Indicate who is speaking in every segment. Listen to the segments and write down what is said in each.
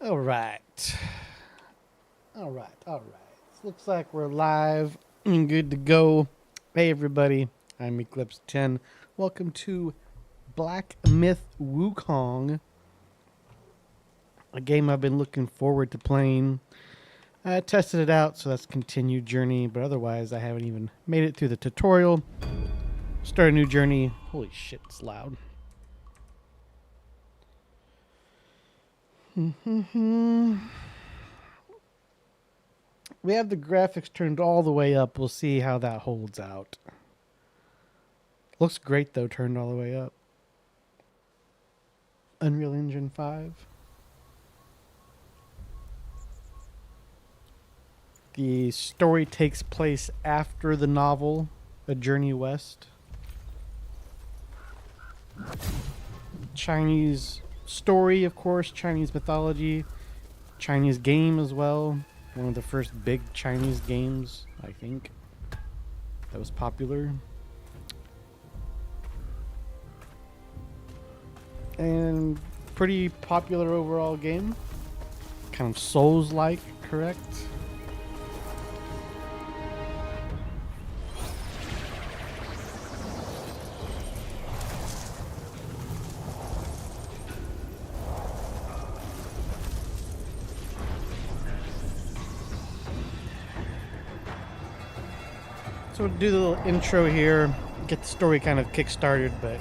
Speaker 1: All right. All right. All right. Looks like we're live and good to go. Hey, everybody. I'm Eclipseten. Welcome to Black Myth Wukong, a game I've been looking forward to playing. I tested it out, so that's continued journey, but otherwise I haven't even made it through the tutorial. Start a new journey. Holy shit, it's loud. We have the graphics turned all the way up. We'll see how that holds out. Looks great though, turned all the way up. Unreal Engine 5. The story takes place after the novel, A Journey West. Chinese story, of course, Chinese mythology, Chinese game as well. One of the first big Chinese games, I think, that was popular. And pretty popular overall game. Kind of Souls-like, correct? So we'll do the little intro here, get the story kind of kick-started, but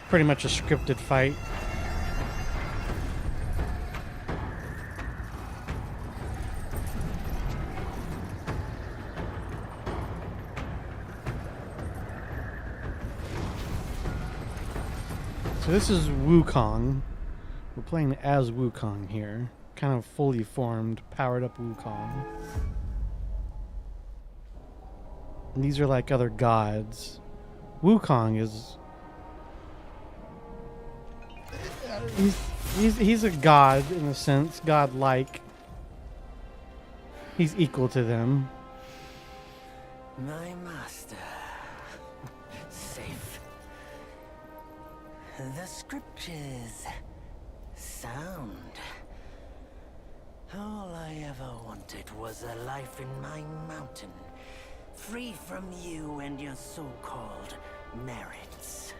Speaker 1: pretty much a scripted fight. So this is Wukong. We're playing as Wukong here. Kind of fully formed, powered up Wukong. And these are like other gods. Wukong is... He's a god in a sense, god-like. He's equal to them.
Speaker 2: My master. Safe. The scriptures. Sound. All I ever wanted was a life in my mountain. Free from you and your so-called merits.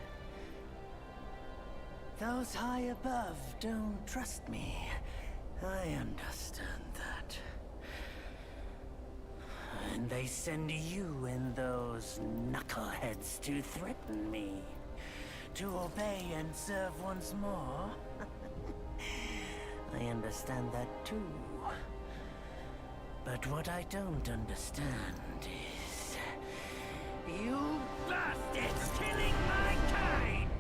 Speaker 2: Those high above don't trust me. I understand that. And they send you and those knuckleheads to threaten me. To obey and serve once more. I understand that too. But what I don't understand is... you bastards killing my kind!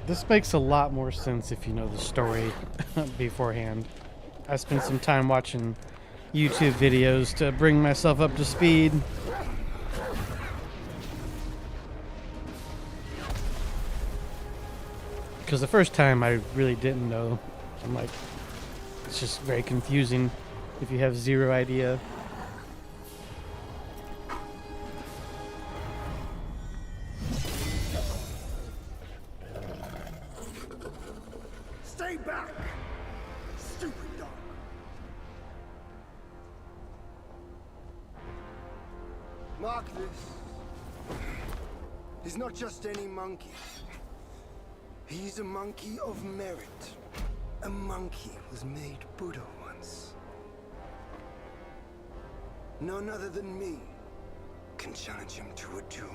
Speaker 1: This makes a lot more sense if you know the story beforehand. I spent some time watching YouTube videos to bring myself up to speed. Because the first time I really didn't know. I'm like, it's just very confusing if you have zero idea.
Speaker 3: Stay back, stupid dog. Mark this. He's not just any monkey. He's a monkey of merit. A monkey was made Buddha once. None other than me can challenge him to a duel.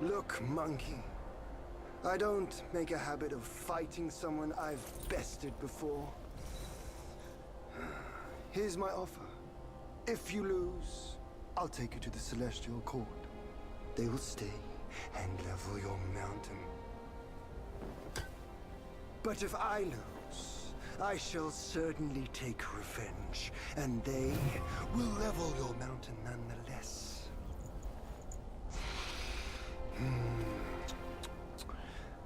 Speaker 3: Look, monkey. I don't make a habit of fighting someone I've bested before. Here's my offer. If you lose, I'll take you to the Celestial Court. They will stay and level your mountain. But if I lose, I shall certainly take revenge, and they will level your mountain nonetheless.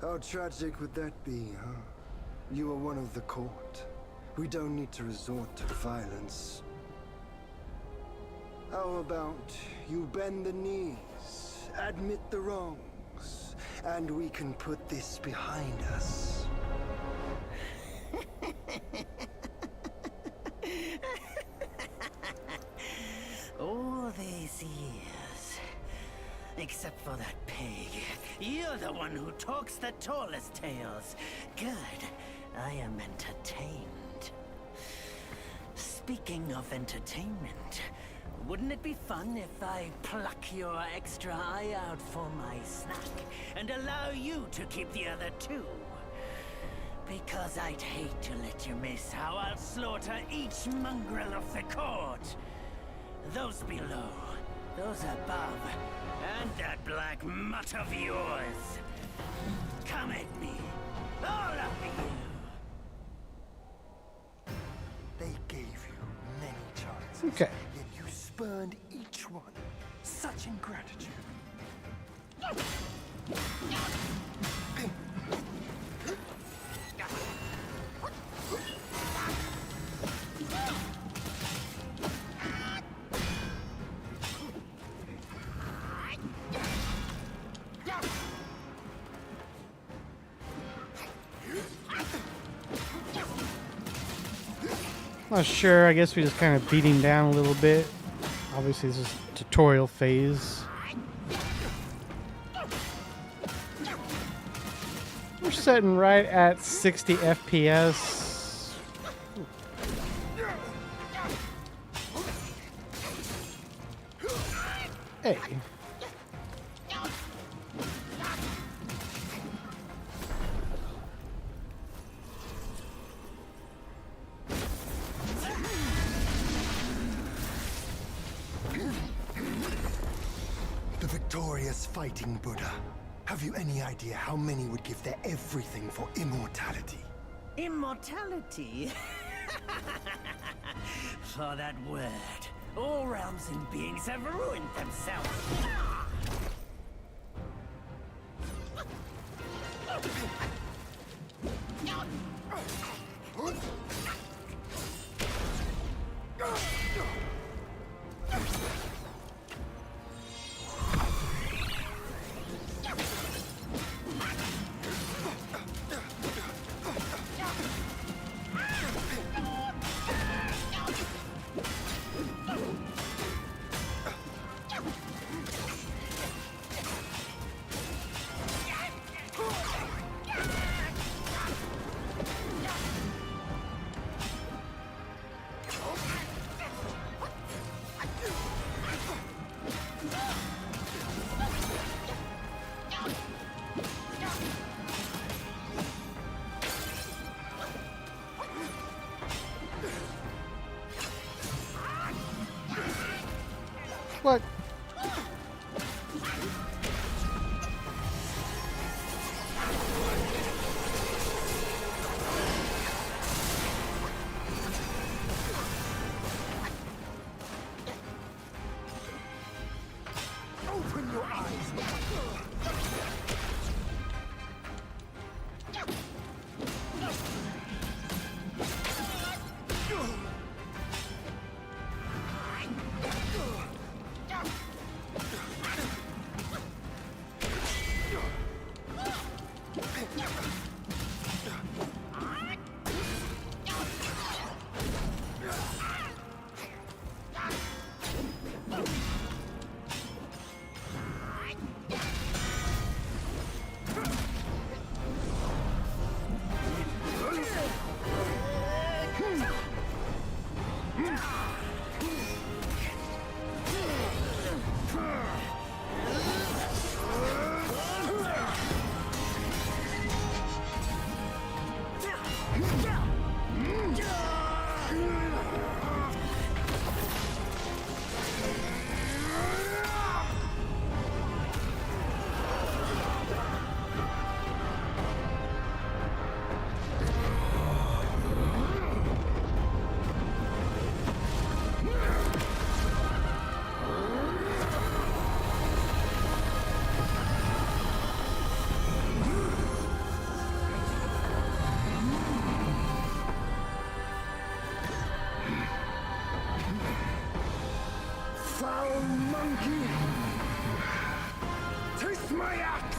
Speaker 3: How tragic would that be, huh? You are one of the court. We don't need to resort to violence. How about you bend the knees admit the wrongs, and we can put this behind us.
Speaker 2: All these years, except for that pig, you're the one who talks the tallest tales. Good, I am entertained. Speaking of entertainment, wouldn't it be fun if I pluck your extra eye out for my snack and allow you to keep the other two? Because I'd hate to let you miss how I'll slaughter each mongrel of the court. Those below, those above, and that black mutt of yours. Come at me, all of you.
Speaker 3: They gave you many chances.
Speaker 1: Okay.
Speaker 3: Yet you spurned each one. Such ingratitude.
Speaker 1: Not sure. I guess we just kind of beat him down a little bit. Obviously, this is tutorial phase. We're sitting right at 60 FPS. Hey.
Speaker 3: The victorious fighting Buddha. Have you any idea how many would give their everything for immortality?
Speaker 2: Immortality? For that word, all realms and beings have ruined themselves.
Speaker 1: What?
Speaker 3: Open your eyes. my axe!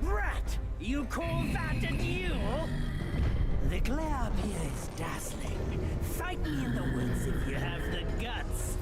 Speaker 2: Brat! You call that a duel? The glare up here is dazzling. Fight me in the woods if you have the guts.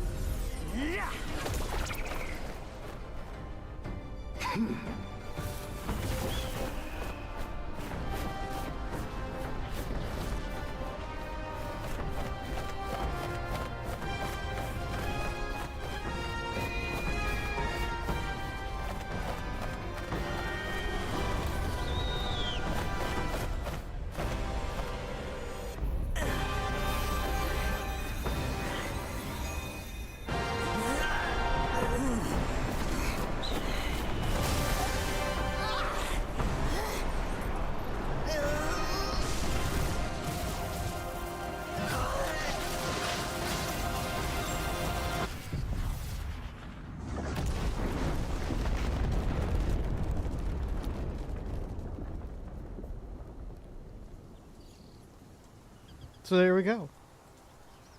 Speaker 1: So there we go.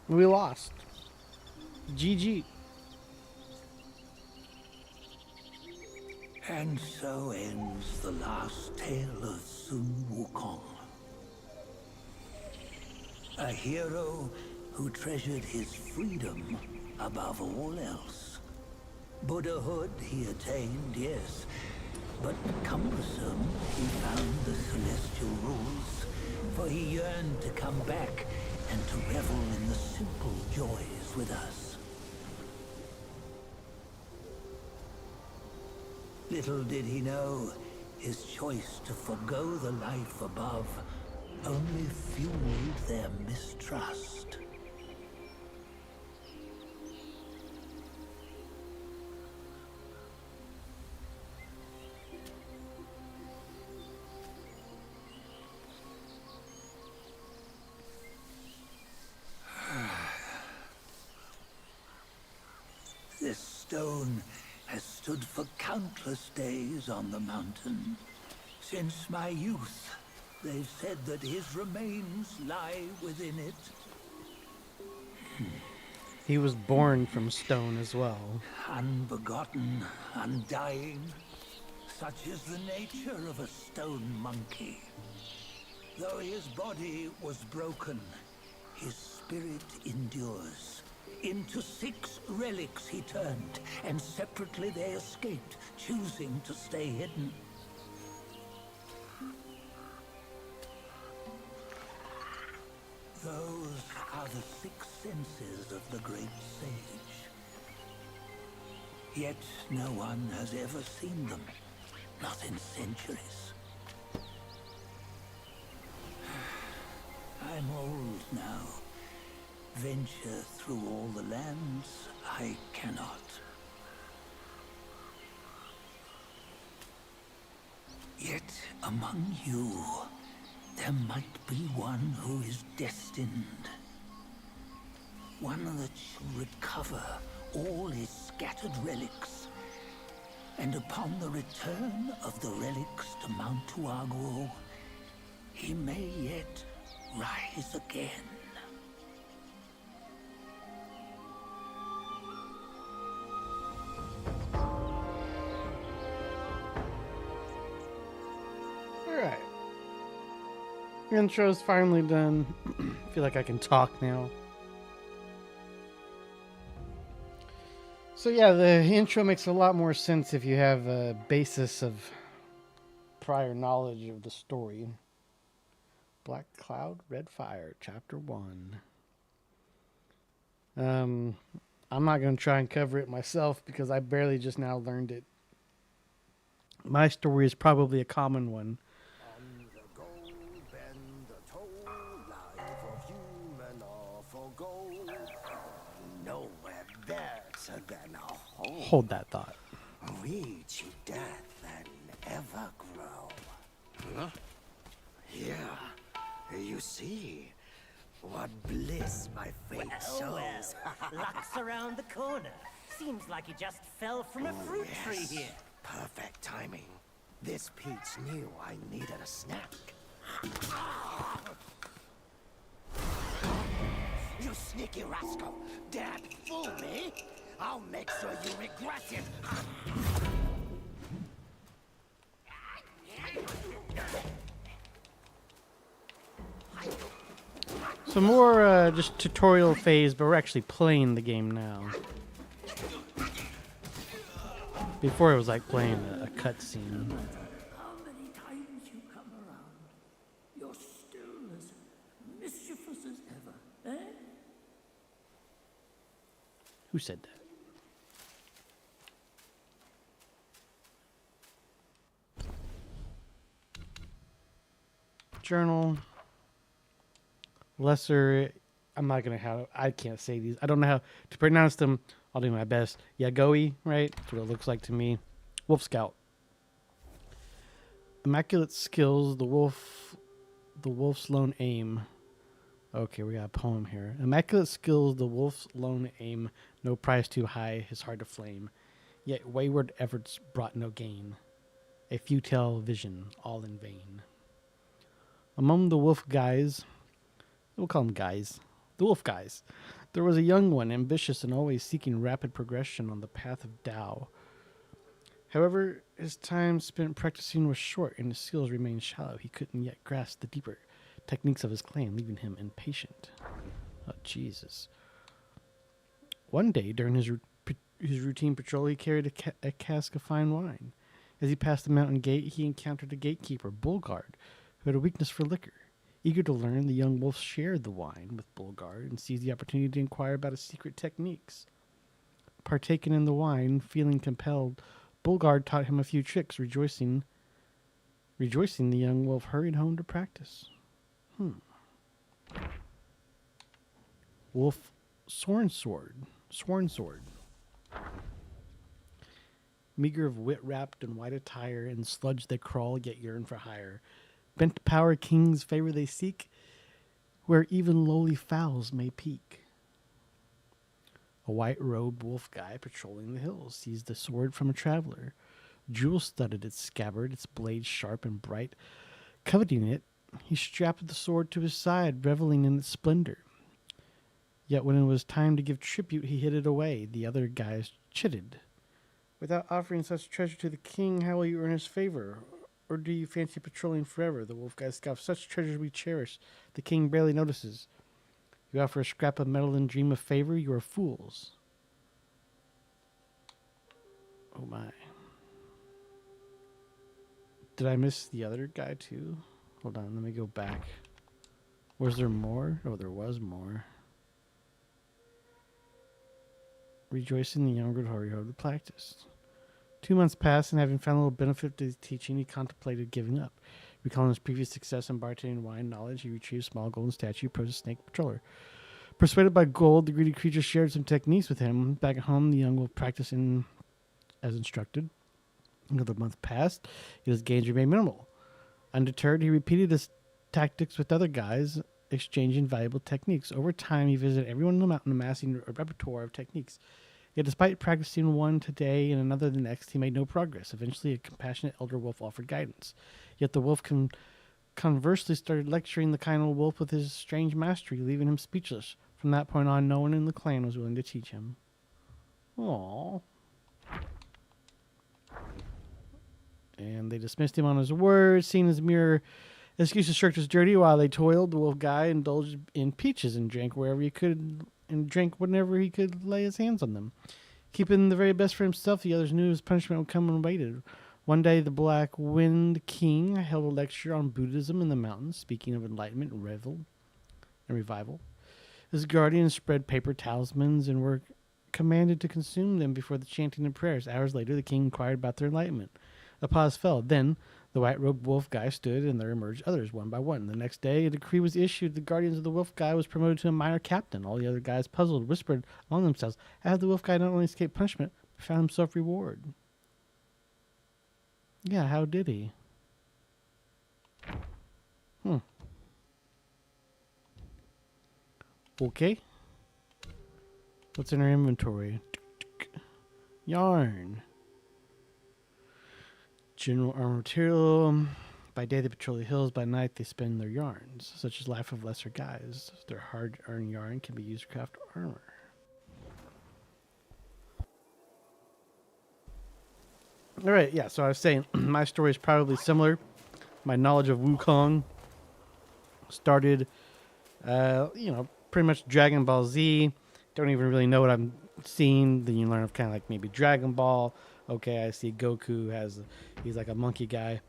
Speaker 1: We lost. GG.
Speaker 4: And so ends the last tale of Sun Wukong. A hero who treasured his freedom above all else. Buddhahood he attained, yes, but cumbersome he found the celestial rules, for he yearned to come back and to revel in the simple joys with us. Little did he know, his choice to forgo the life above only fueled their mistrust. This stone has stood for countless days on the mountain. Since my youth, they've said that his remains lie within it.
Speaker 1: He was born from stone as well.
Speaker 4: Unbegotten, undying. Such is the nature of a stone monkey. Though his body was broken, his spirit endures. Into 6 relics he turned, and separately they escaped, choosing to stay hidden. Those are the 6 senses of the great sage. Yet no one has ever seen them, not in centuries. I'm old now. Venture through all the lands I cannot. Yet among you, there might be one who is destined. One that shall recover all his scattered relics. And upon the return of the relics to Mount Tuaguo, he may yet rise again.
Speaker 1: Alright. Intro's finally done. I feel like I can talk now. So yeah, the intro makes a lot more sense if you have a basis of prior knowledge of the story. Black Cloud, Red Fire, Chapter 1. I'm not going to try and cover it myself because I barely just now learned it. My story is probably a common one.
Speaker 3: On the gold bend the toll, life of human or for gold. Nowhere better than a home.
Speaker 1: Hold that thought.
Speaker 3: We cheat death and ever grow. Huh? Here, you see what bliss my fate shows.
Speaker 2: Luck's around the corner. Seems like you just fell from a fruit tree here.
Speaker 3: Perfect timing. This Pete's knew I needed a snack. You sneaky rascal! Dare fool me? I'll make sure you regret it!
Speaker 1: So more just tutorial phase, but we're actually playing the game now. Before it was like playing a cutscene.
Speaker 4: How many times you come around, you're still as mischievous as ever, eh?
Speaker 1: Who said that? Journal. Lesser. I'm not gonna have. I can't say these. I don't know how to pronounce them. I'll do my best. Yagoi, right? That's what it looks like to me. Wolf Scout. Immaculate skills. The wolf's lone aim. Okay, we got a poem here. Immaculate skills. The wolf's lone aim. No price too high. His heart aflame. Yet wayward efforts brought no gain. A futile vision, all in vain. Among the wolf guys, we'll call them guys, the wolf guys, there was a young one, ambitious and always seeking rapid progression on the path of Tao. However, his time spent practicing was short and his skills remained shallow. He couldn't yet grasp the deeper techniques of his clan, leaving him impatient. Oh, Jesus. One day, during his routine patrol, he carried a cask of fine wine. As he passed the mountain gate, he encountered a gatekeeper, Bullguard, who had a weakness for liquor. Eager to learn, the young wolf shared the wine with Bullguard and seized the opportunity to inquire about his secret techniques. Partaken in the wine, feeling compelled, Bullguard taught him a few tricks. Rejoicing, the young wolf hurried home to practice. Wolf Sworn Sword. Meager of wit-wrapped in white attire, in sludge they crawl, yet yearn for higher. Bent power kings favor they seek, where even lowly fowls may peek. A white-robed wolf guy patrolling the hills seized a sword from a traveler. Jewel-studded its scabbard, its blade sharp and bright. Coveting it, he strapped the sword to his side, reveling in its splendor. Yet when it was time to give tribute, he hid it away. The other guys chitted. Without offering such treasure to the king, how will you earn his favor? Or do you fancy patrolling forever? The wolf guy scoffed. Such treasures we cherish. The king barely notices. You offer a scrap of metal and dream of favor? You are fools. Oh my. Did I miss the other guy too? Hold on, let me go back. Was there more? Oh, there was more. Rejoicing the younger hurry to practice. 2 months passed, and having found a little benefit to his teaching, he contemplated giving up. Recalling his previous success in bartending wine knowledge, he retrieved a small golden statue, approached a snake patroller. Persuaded by gold, the greedy creature shared some techniques with him. Back at home, the young wolf practiced as instructed. Another month passed, yet his gains remained minimal. Undeterred, he repeated his tactics with other guys, exchanging valuable techniques. Over time, he visited everyone in the mountain, amassing a repertoire of techniques. Yet despite practicing one today and another the next, he made no progress. Eventually, a compassionate elder wolf offered guidance. Yet the wolf conversely started lecturing the kind old wolf with his strange mastery, leaving him speechless. From that point on, no one in the clan was willing to teach him. Aww. And they dismissed him on his words, seeing his mere excuses shirked his dirty. While they toiled, the wolf guy indulged in peaches and drank wherever he could, and drank whenever he could lay his hands on them. Keeping the very best for himself, the others knew his punishment would come and waited. One day, the Black Wind King held a lecture on Buddhism in the mountains, speaking of enlightenment and revival. His guardians spread paper talismans and were commanded to consume them before the chanting and prayers. Hours later, the king inquired about their enlightenment. A pause fell. Then, the white-robed wolf guy stood, and there emerged others, one by one. The next day, a decree was issued. The guardians of the wolf guy was promoted to a minor captain. All the other guys, puzzled, whispered among themselves, how had the wolf guy not only escaped punishment, but found himself reward? Yeah, how did he? Okay. What's in our inventory? Yarn. General armor material. By day, they patrol the hills. By night, they spin their yarns, such as Life of Lesser Guys. Their hard-earned yarn can be used to craft armor. All right, yeah, so I was saying my story is probably similar. My knowledge of Wukong started, pretty much Dragon Ball Z. Don't even really know what I'm seeing. Then you learn of kind of like maybe Dragon Ball. Okay, I see Goku he's like a monkey guy.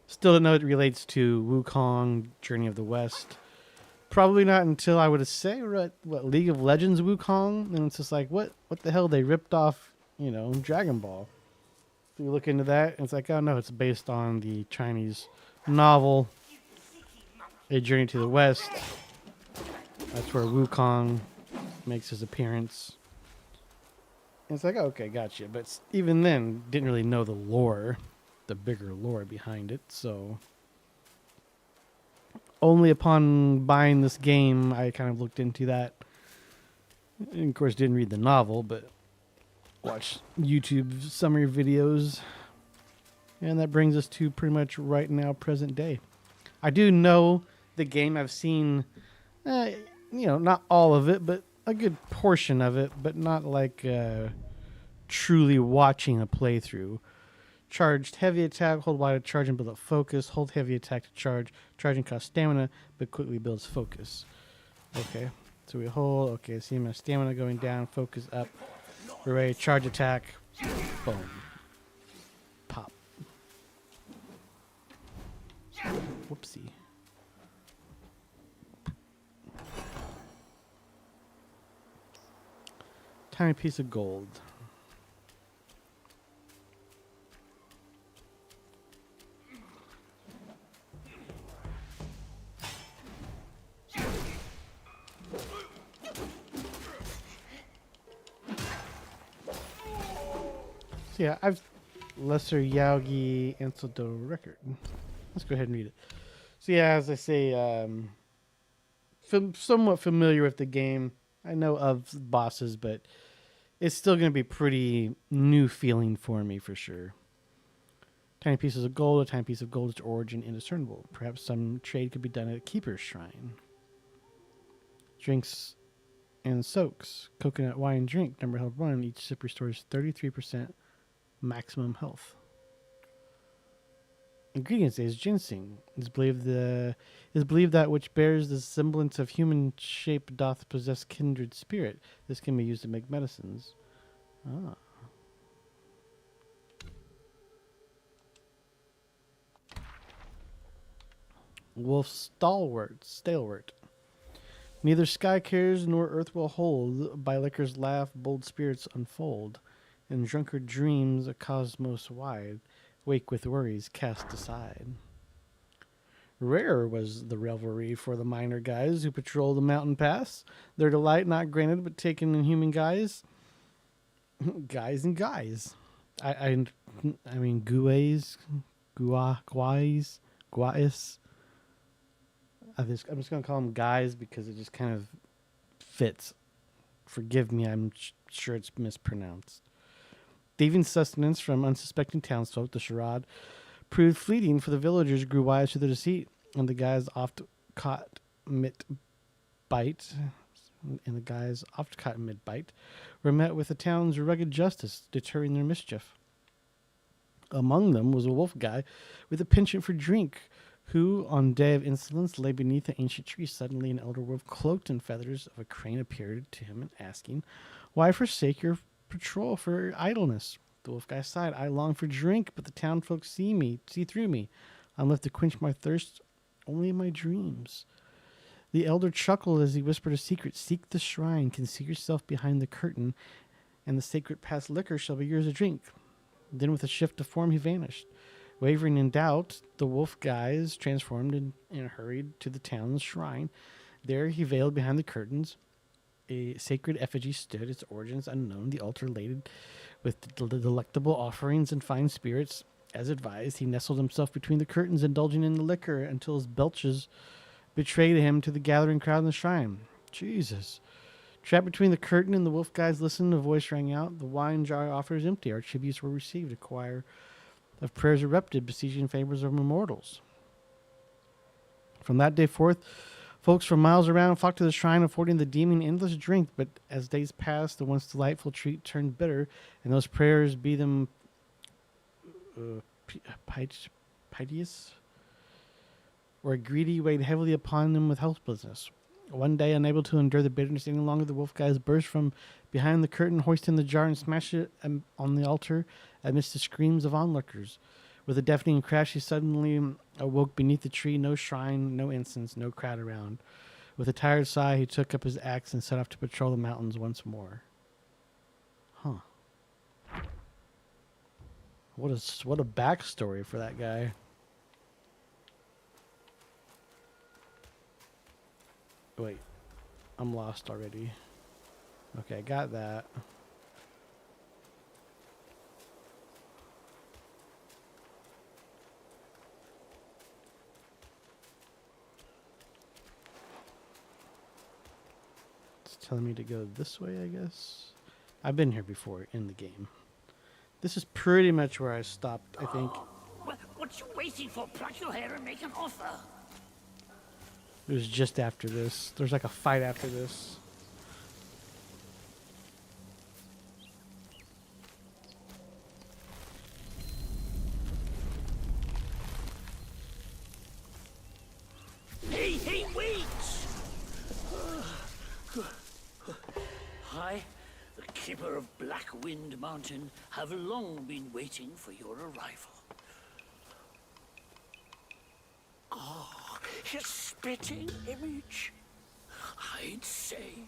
Speaker 1: Still don't know it relates to Wukong, Journey of the West. Probably not until I would say what League of Legends Wukong, and it's just like what the hell they ripped off, Dragon Ball. So you look into that, and it's like, oh no, it's based on the Chinese novel, A Journey to the West. That's where Wukong makes his appearance. And it's like, okay, gotcha. But even then, didn't really know the lore, the bigger lore behind it. So only upon buying this game, I kind of looked into that. And of course, didn't read the novel, but watch YouTube summary videos. And that brings us to pretty much right now, present day. I do know the game. I've seen, not all of it, but a good portion of it, but not like truly watching a playthrough. Charged heavy attack, hold Y to charge and build up focus. Hold heavy attack to charge. Charging costs stamina, but quickly builds focus. Okay, so we hold. Okay, see my stamina going down, focus up. We're ready. Charge attack. Boom. Pop. Whoopsie. Tiny piece of gold. So yeah, I've Lesser Yaogi Anseldo record. Let's go ahead and read it. So yeah, as I say, somewhat familiar with the game. I know of bosses, but it's still going to be pretty new feeling for me for sure. Tiny pieces of gold. A tiny piece of gold is origin indiscernible. Perhaps some trade could be done at a keeper's shrine. Drinks and soaks. Coconut wine drink. Number held 1. Each sip restores 33% maximum health. Ingredients is ginseng. It is believed that which bears the semblance of human shape doth possess kindred spirit. This can be used to make medicines. Ah. Wolf stalwart. Neither sky cares nor earth will hold. By liquors laugh, bold spirits unfold. In drunkard dreams, a cosmos wide. Wake with worries cast aside. Rare was the revelry for the miner guys who patrol the mountain pass. Their delight not granted but taken in human guise. Guys and guys. I mean guais, guais. I'm just gonna call them guys because it just kind of fits. Forgive me, I'm sure it's mispronounced. Thieving sustenance from unsuspecting townsfolk, the charade proved fleeting, for the villagers grew wise to their deceit, and the guys oft caught mid-bite, were met with the town's rugged justice, deterring their mischief. Among them was a wolf guy with a penchant for drink, who, on day of insolence, lay beneath an ancient tree. Suddenly an elder wolf, cloaked in feathers of a crane, appeared to him and asking, "Why forsake your patrol for idleness?" The wolf guy sighed, "I long for drink, but the town folks see through me. I'm left to quench my thirst only in my dreams." The elder chuckled as he whispered a secret. "Seek the shrine, conceal yourself behind the curtain, and the sacred past liquor shall be yours to drink." Then with a shift of form he vanished. Wavering in doubt, the wolf guys transformed and hurried to the town's shrine. There he veiled behind the curtains. A sacred effigy stood, its origins unknown, the altar laden with delectable offerings and fine spirits. As advised, he nestled himself between the curtains, indulging in the liquor until his belches betrayed him to the gathering crowd in the shrine. Jesus. Trapped between the curtain and the wolf guys listened, a voice rang out, "The wine jar offer is empty. Our tributes were received. Acquire of prayers erupted, beseeching favors of immortals. From that day forth, folks from miles around flocked to the shrine, affording the demon endless drink. But as days passed, the once delightful treat turned bitter, and those prayers, be them piteous or greedy, weighed heavily upon them with helplessness. One day, unable to endure the bitterness any longer, the wolf guys burst from behind the curtain, hoisting the jar and smashed it on the altar amidst the screams of onlookers. With a deafening crash, he suddenly awoke beneath the tree. No shrine, no incense, no crowd around. With a tired sigh, he took up his axe and set off to patrol the mountains once more. Huh. What a backstory for that guy. Wait, I'm lost already. Okay, I got that. It's telling me to go this way, I guess. I've been here before in the game. This is pretty much where I stopped, I think.
Speaker 4: What you waiting for? Pluck your hair and make an offer.
Speaker 1: It was just after this. There's like a fight after this.
Speaker 4: Hey, wait! I, the keeper of Black Wind Mountain, have long been waiting for your arrival. Oh, his spitting image, I'd say.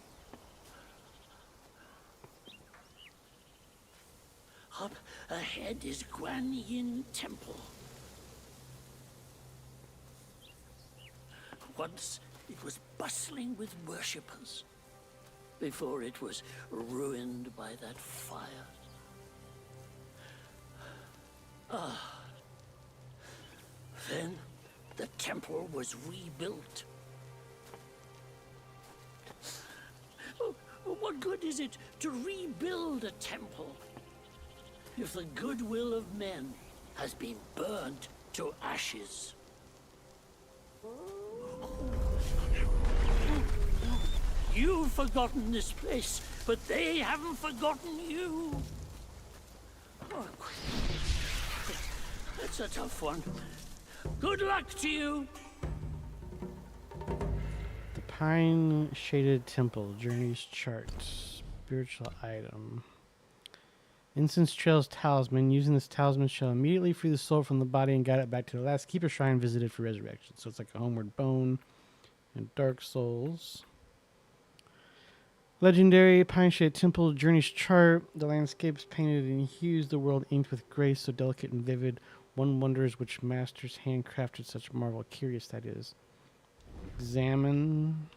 Speaker 4: Up ahead is Guan Yin Temple. Once it was bustling with worshippers, before it was ruined by that fire. Then the temple was rebuilt. What good is it to rebuild a temple if the goodwill of men has been burnt to ashes? You've forgotten this place, but they haven't forgotten you. Oh, that's a tough one. Good luck to you.
Speaker 1: The Pine Shaded Temple, Journey's Chart, spiritual item. Incense Trail's talisman. Using this talisman shall immediately free the soul from the body and guide it back to the last keeper shrine visited for resurrection. So it's like a homeward bone and Dark Souls. Legendary Pine Shaded Temple, Journey's Chart. The landscapes painted in hues, the world inked with grace so delicate and vivid. One wonders which master's handcrafted such marvel. Curious that is. Examine.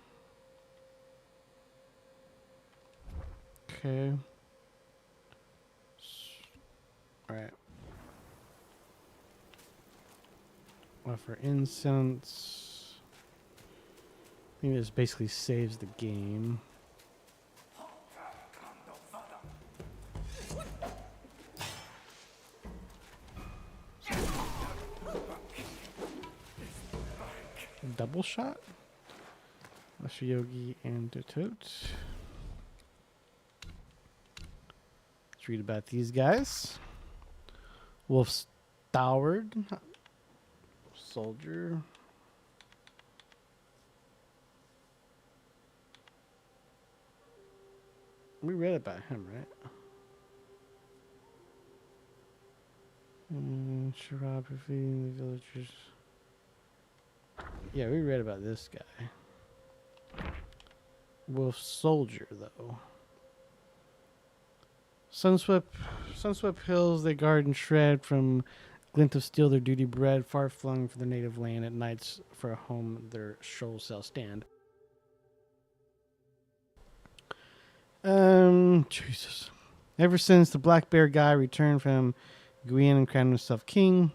Speaker 1: Okay. Alright. Offer incense. I think this basically saves the game. Double shot? Lesser Yogi and Tote. Let's read about these guys. Wolf Stoward. Soldier. We read about him, right? Chiropathy in the villagers. Yeah, we read about this guy. Wolf Soldier, though. Sunswept hills they guard and shred, from glint of steel their duty bred, far flung from their native land, at nights for a home their shoals shall stand. Jesus. Ever since the Black Bear guy returned from Guyana and crowned himself king,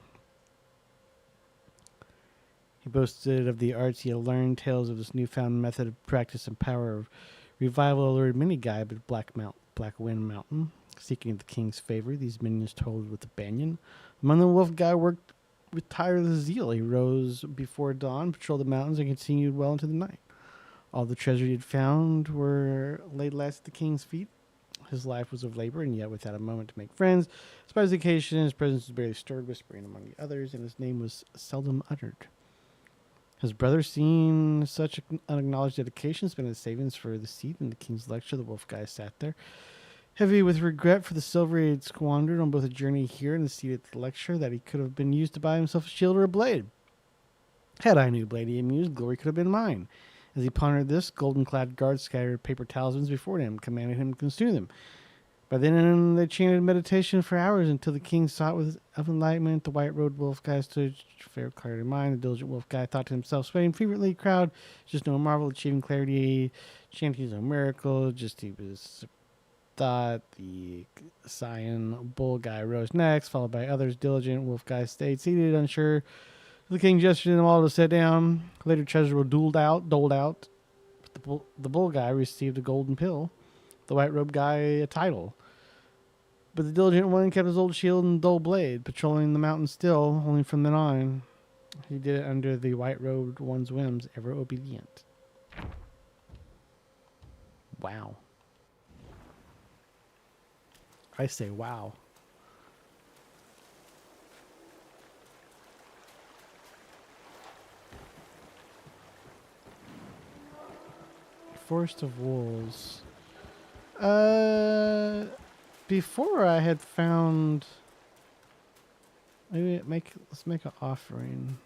Speaker 1: he boasted of the arts he had learned. Tales of this newfound method of practice and power of revival allured many guy but Black Wind Mountain. Seeking the king's favor, these minions toiled with the banyan. Among them, the wolf guy worked with tireless zeal. He rose before dawn, patrolled the mountains, and continued well into the night. All the treasure he had found were laid last at the king's feet. His life was of labor, and yet without a moment to make friends. Despite his occasion, his presence was barely stirred, whispering among the others, and his name was seldom uttered. His brother, seeing such unacknowledged dedication, spent his savings for the seat in the king's lecture. The wolf guy sat there, heavy with regret for the silver he had squandered on both a journey here and the seat at the lecture, that he could have been used to buy himself a shield or a blade. Had I a new blade, he mused, glory could have been mine. As he pondered this, golden-clad guards scattered paper talismans before him, commanded him to consume them. By then, they chanted meditation for hours until the king sought with enlightenment. The white-robed wolf guy stood fair clarity of mind. The diligent wolf guy thought to himself, swaying frequently, crowd, just no marvel, achieving clarity, chanting is no miracle, just he was thought. The Scion bull guy rose next, followed by others. Diligent wolf guy stayed seated, unsure. The king gestured to them all to sit down. Later, treasures were doled out. The bull guy received a golden pill. The white-robed guy a title. But the diligent one kept his old shield and dull blade, patrolling the mountain still, only from then on. He did it under the white-robed one's whims, ever obedient. Wow. I say wow. Forest of Wolves. Before I had found. Maybe let's make an offering.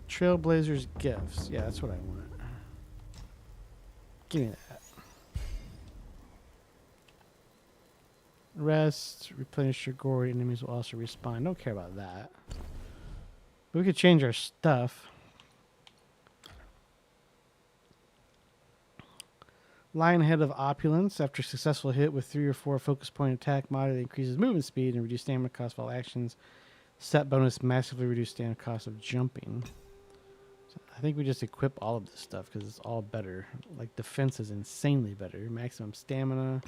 Speaker 1: Trailblazers gifts. Yeah, that's what I want. Give me that. Rest, replenish your gourd, enemies will also respawn. Don't care about that. But we could change our stuff. Lionhead of Opulence. After a successful hit with 3 or 4 focus point attack mod, it increases movement speed and reduces stamina cost of all actions. Set bonus massively reduced stamina cost of jumping. So I think we just equip all of this stuff because it's all better. Like defense is insanely better. Maximum stamina.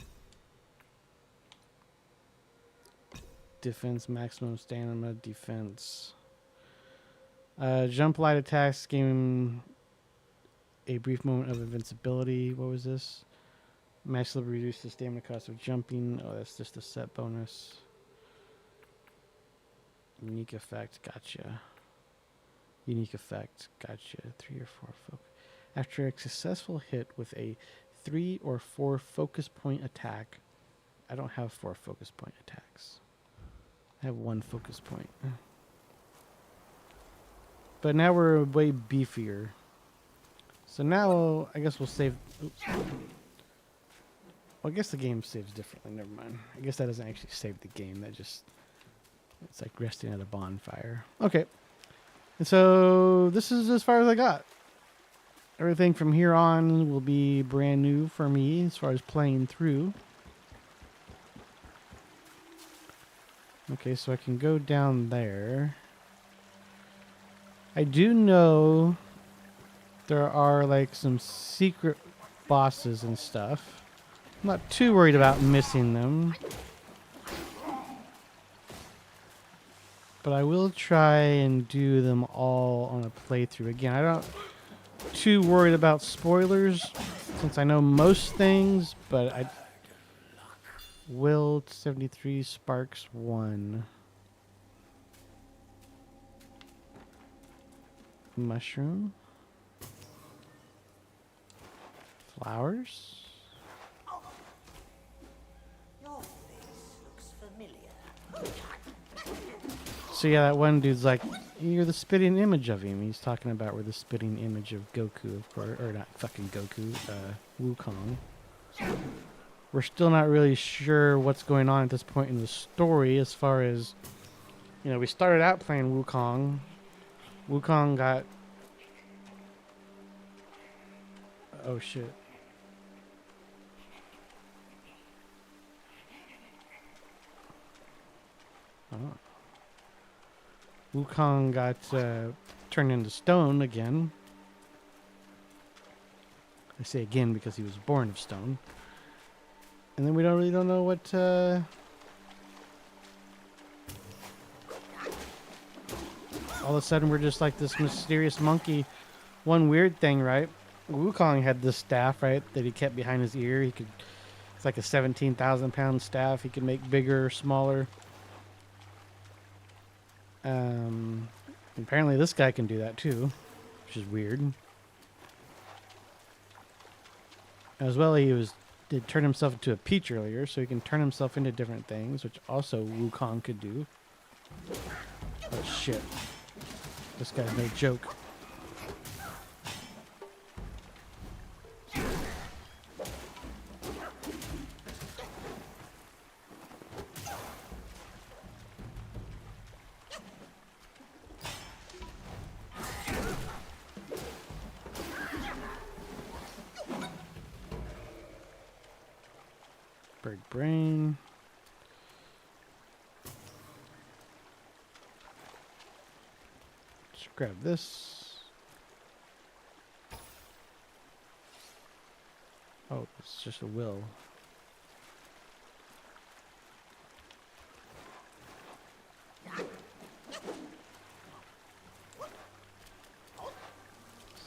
Speaker 1: Defense, maximum stamina, defense. Jump light attacks, giving a brief moment of invincibility. What was this? Massively reduce the stamina cost of jumping. Oh, that's just a set bonus. Unique effect, gotcha. Unique effect, gotcha. 3 or 4 focus. After a successful hit with a 3 or 4 focus point attack. I don't have 4 focus point attacks. I have 1 focus point. But now we're way beefier. So now, I guess we'll save... Oops. Well, I guess the game saves differently. Never mind. I guess that doesn't actually save the game. That just... It's like resting at a bonfire. Okay. And so, this is as far as I got. Everything from here on will be brand new for me as far as playing through. Okay, so I can go down there. I do know there are like some secret bosses and stuff. I'm not too worried about missing them. But I will try and do them all on a playthrough. Again, I'm not too worried about spoilers since I know most things, but I... Will 73 Sparks 1. Mushroom. Flowers.
Speaker 2: Your face looks familiar.
Speaker 1: So yeah, that one dude's like, you're the spitting image of him. He's talking about we're the spitting image of Goku, of course. Or not fucking Goku, Wukong. We're still not really sure what's going on at this point in the story as far as, you know, we started out playing Wukong. Wukong got... Oh, shit. Oh. Wukong got turned into stone again. I say again because he was born of stone. And then we don't know what all of a sudden we're just like this mysterious monkey. One weird thing, right? Wukong had this staff, right, that he kept behind his ear. It's like a 17,000-pound staff. He could make bigger or smaller. Apparently this guy can do that too, which is weird. As well, did turn himself into a peach earlier, so he can turn himself into different things, which also Wukong could do. Oh shit. This guy's no joke. Bird brain. Let's grab this. Oh, it's just a will.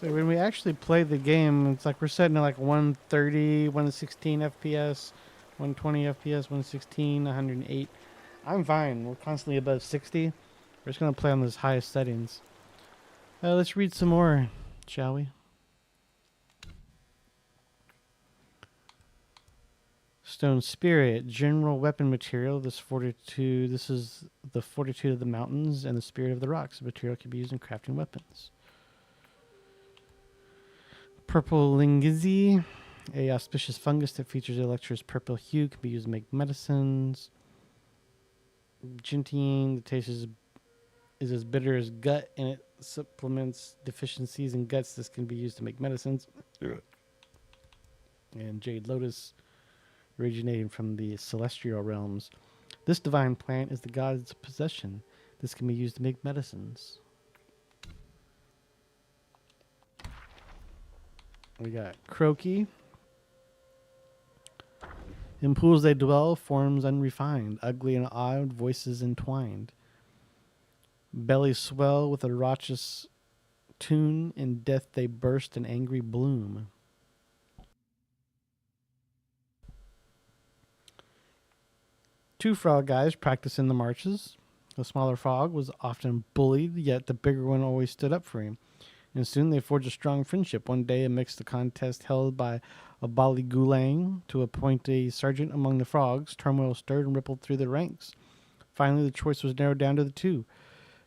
Speaker 1: So when we actually play the game, it's like we're setting at like 130, 116 FPS, 120 FPS, 116, 108. I'm fine. We're constantly above 60. We're just going to play on those highest settings. Let's read some more, shall we? Stone Spirit, general weapon material. This is the fortitude of the mountains and the spirit of the rocks. The material can be used in crafting weapons. Purple Lingizi, a auspicious fungus that features a lustrous purple hue, can be used to make medicines. Gentian, the taste is as bitter as gut, and it supplements deficiencies in guts. This can be used to make medicines. And Jade Lotus, originating from the celestial realms. This divine plant is the god's possession. This can be used to make medicines. We got Croaky. In pools they dwell, forms unrefined, ugly and odd, voices entwined. Bellies swell with a raucous tune, in death they burst in angry bloom. Two frog guys practice in the marches. The smaller frog was often bullied, yet the bigger one always stood up for him. And soon they forged a strong friendship. One day, amidst the contest held by a Bali Gulang to appoint a sergeant among the frogs, turmoil stirred and rippled through the ranks. Finally, the choice was narrowed down to the two,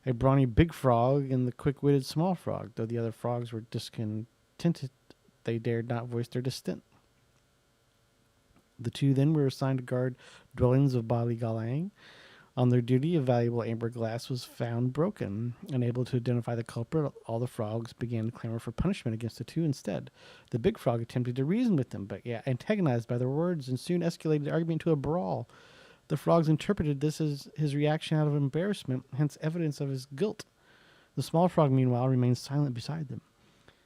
Speaker 1: a brawny big frog and the quick-witted small frog. Though the other frogs were discontented, they dared not voice their dissent. The two then were assigned to guard dwellings of Bali Galang. On their duty, a valuable amber glass was found broken. Unable to identify the culprit, all the frogs began to clamor for punishment against the two instead. The big frog attempted to reason with them, but antagonized by their words, and soon escalated the argument to a brawl. The frogs interpreted this as his reaction out of embarrassment, hence evidence of his guilt. The small frog, meanwhile, remained silent beside them.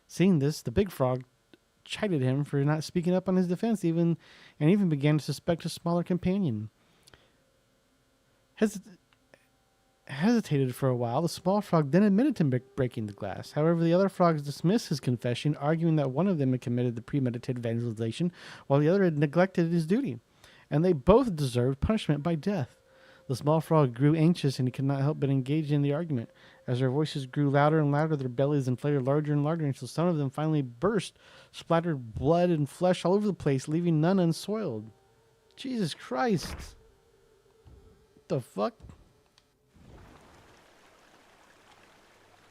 Speaker 1: Seeing this, the big frog chided him for not speaking up on his defense, and even began to suspect his smaller companion. Hesitated for a while, the small frog then admitted to breaking the glass. However, the other frogs dismissed his confession, arguing that one of them had committed the premeditated vandalization, while the other had neglected his duty, and they both deserved punishment by death. The small frog grew anxious, and he could not help but engage in the argument. As their voices grew louder and louder, their bellies inflated larger and larger, until some of them finally burst, splattered blood and flesh all over the place, leaving none unsoiled. Jesus Christ. The fuck?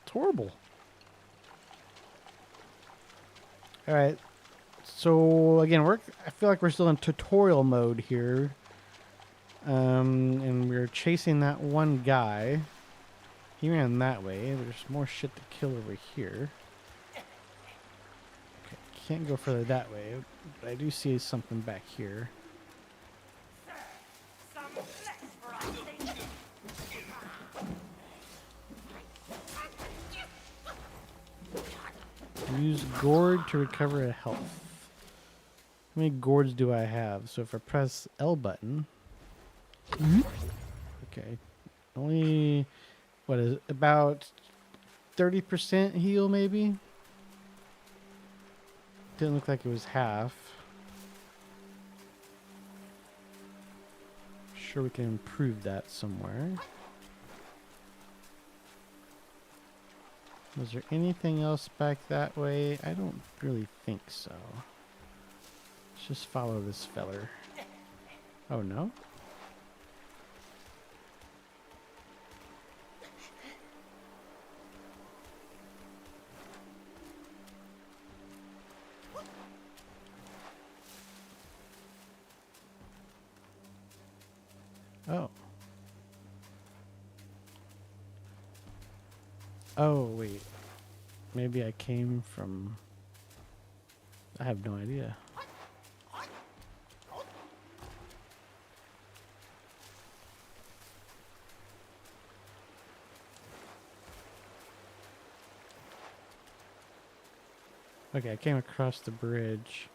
Speaker 1: It's horrible. Alright. So again, I feel like we're still in tutorial mode here. And we're chasing that one guy. He ran that way. There's more shit to kill over here. Okay, can't go further that way, but I do see something back here. Use gourd to recover a health. How many gourds do I have? So if I press L button, okay, only what is it, about 30% heal maybe? Didn't look like it was half. Sure we can improve that somewhere. Was there anything else back that way? I don't really think so. Let's just follow this feller. Oh no? Oh. Oh, wait. Maybe I came from... I have no idea. Okay, I came across the bridge.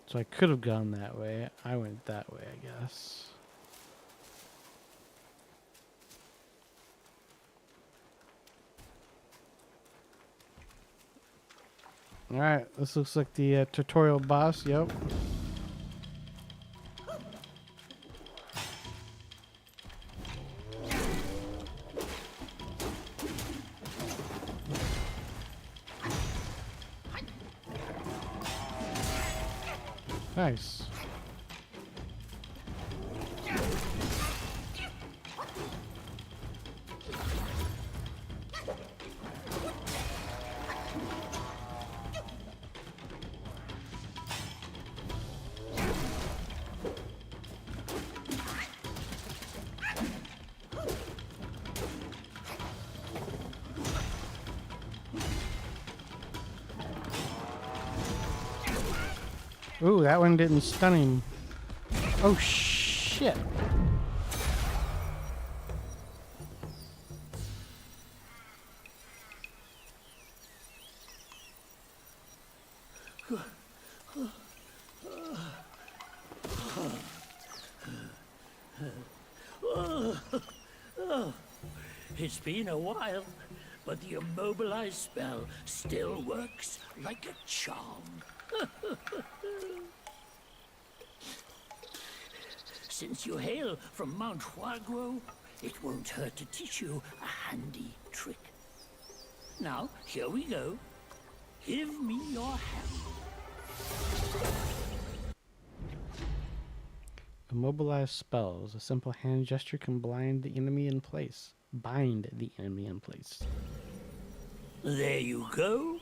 Speaker 1: So I could have gone that way. I went that way, I guess. Alright, this looks like the tutorial boss. Yep. Nice. Ooh, that one didn't stun him. Oh, shit.
Speaker 4: It's been a while, but the immobilized spell still works like a charm. Since you hail from Mount Huagro, it won't hurt to teach you a handy trick. Now, here we go. Give me your hand.
Speaker 1: Immobilize spells. A simple hand gesture can blind the enemy in place. Bind the enemy in place.
Speaker 4: There you go.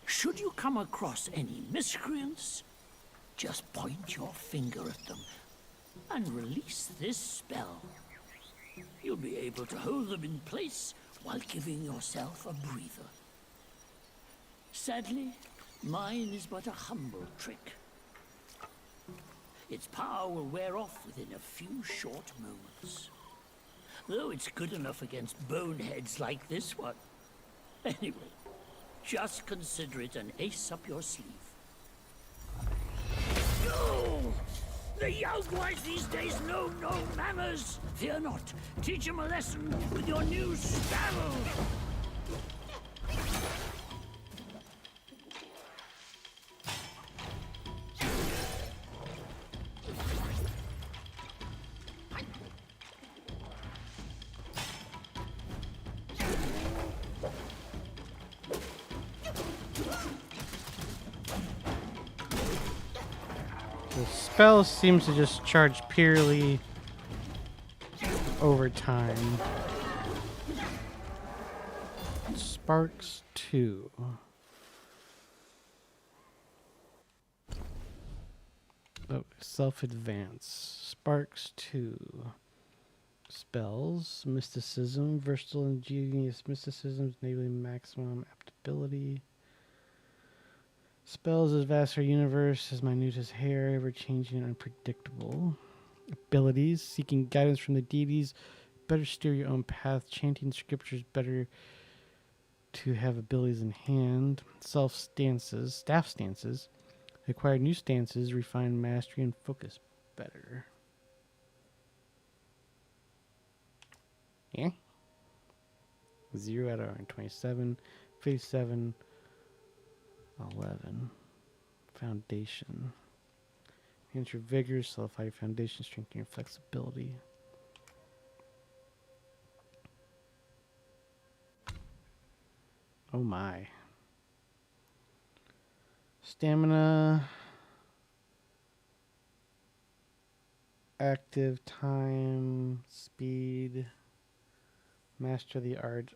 Speaker 4: Should you come across any miscreants, just point your finger at them and release this spell. You'll be able to hold them in place while giving yourself a breather. Sadly, mine is but a humble trick. Its power will wear off within a few short moments. Though it's good enough against boneheads like this one. Anyway, just consider it an ace up your sleeve. Oh, the young boys these days know no manners. Fear not. Teach them a lesson with your new spell.
Speaker 1: The spell seems to just charge purely over time. Sparks 2. Oh, self-advance. Sparks 2. Spells. Mysticism. Versatile and genius mysticism, enabling maximum adaptability. Spells as vast as our universe, as minute as hair, ever-changing and unpredictable. Abilities. Seeking guidance from the deities. Better steer your own path. Chanting scriptures better to have abilities in hand, staff stances, acquire new stances, refine mastery, and focus better. Yeah. 0 out of 127, 57, 11. Foundation. Enhance your vigor, solidify your foundation, strengthen your flexibility. Oh my. Stamina. Active time, speed. Master the arts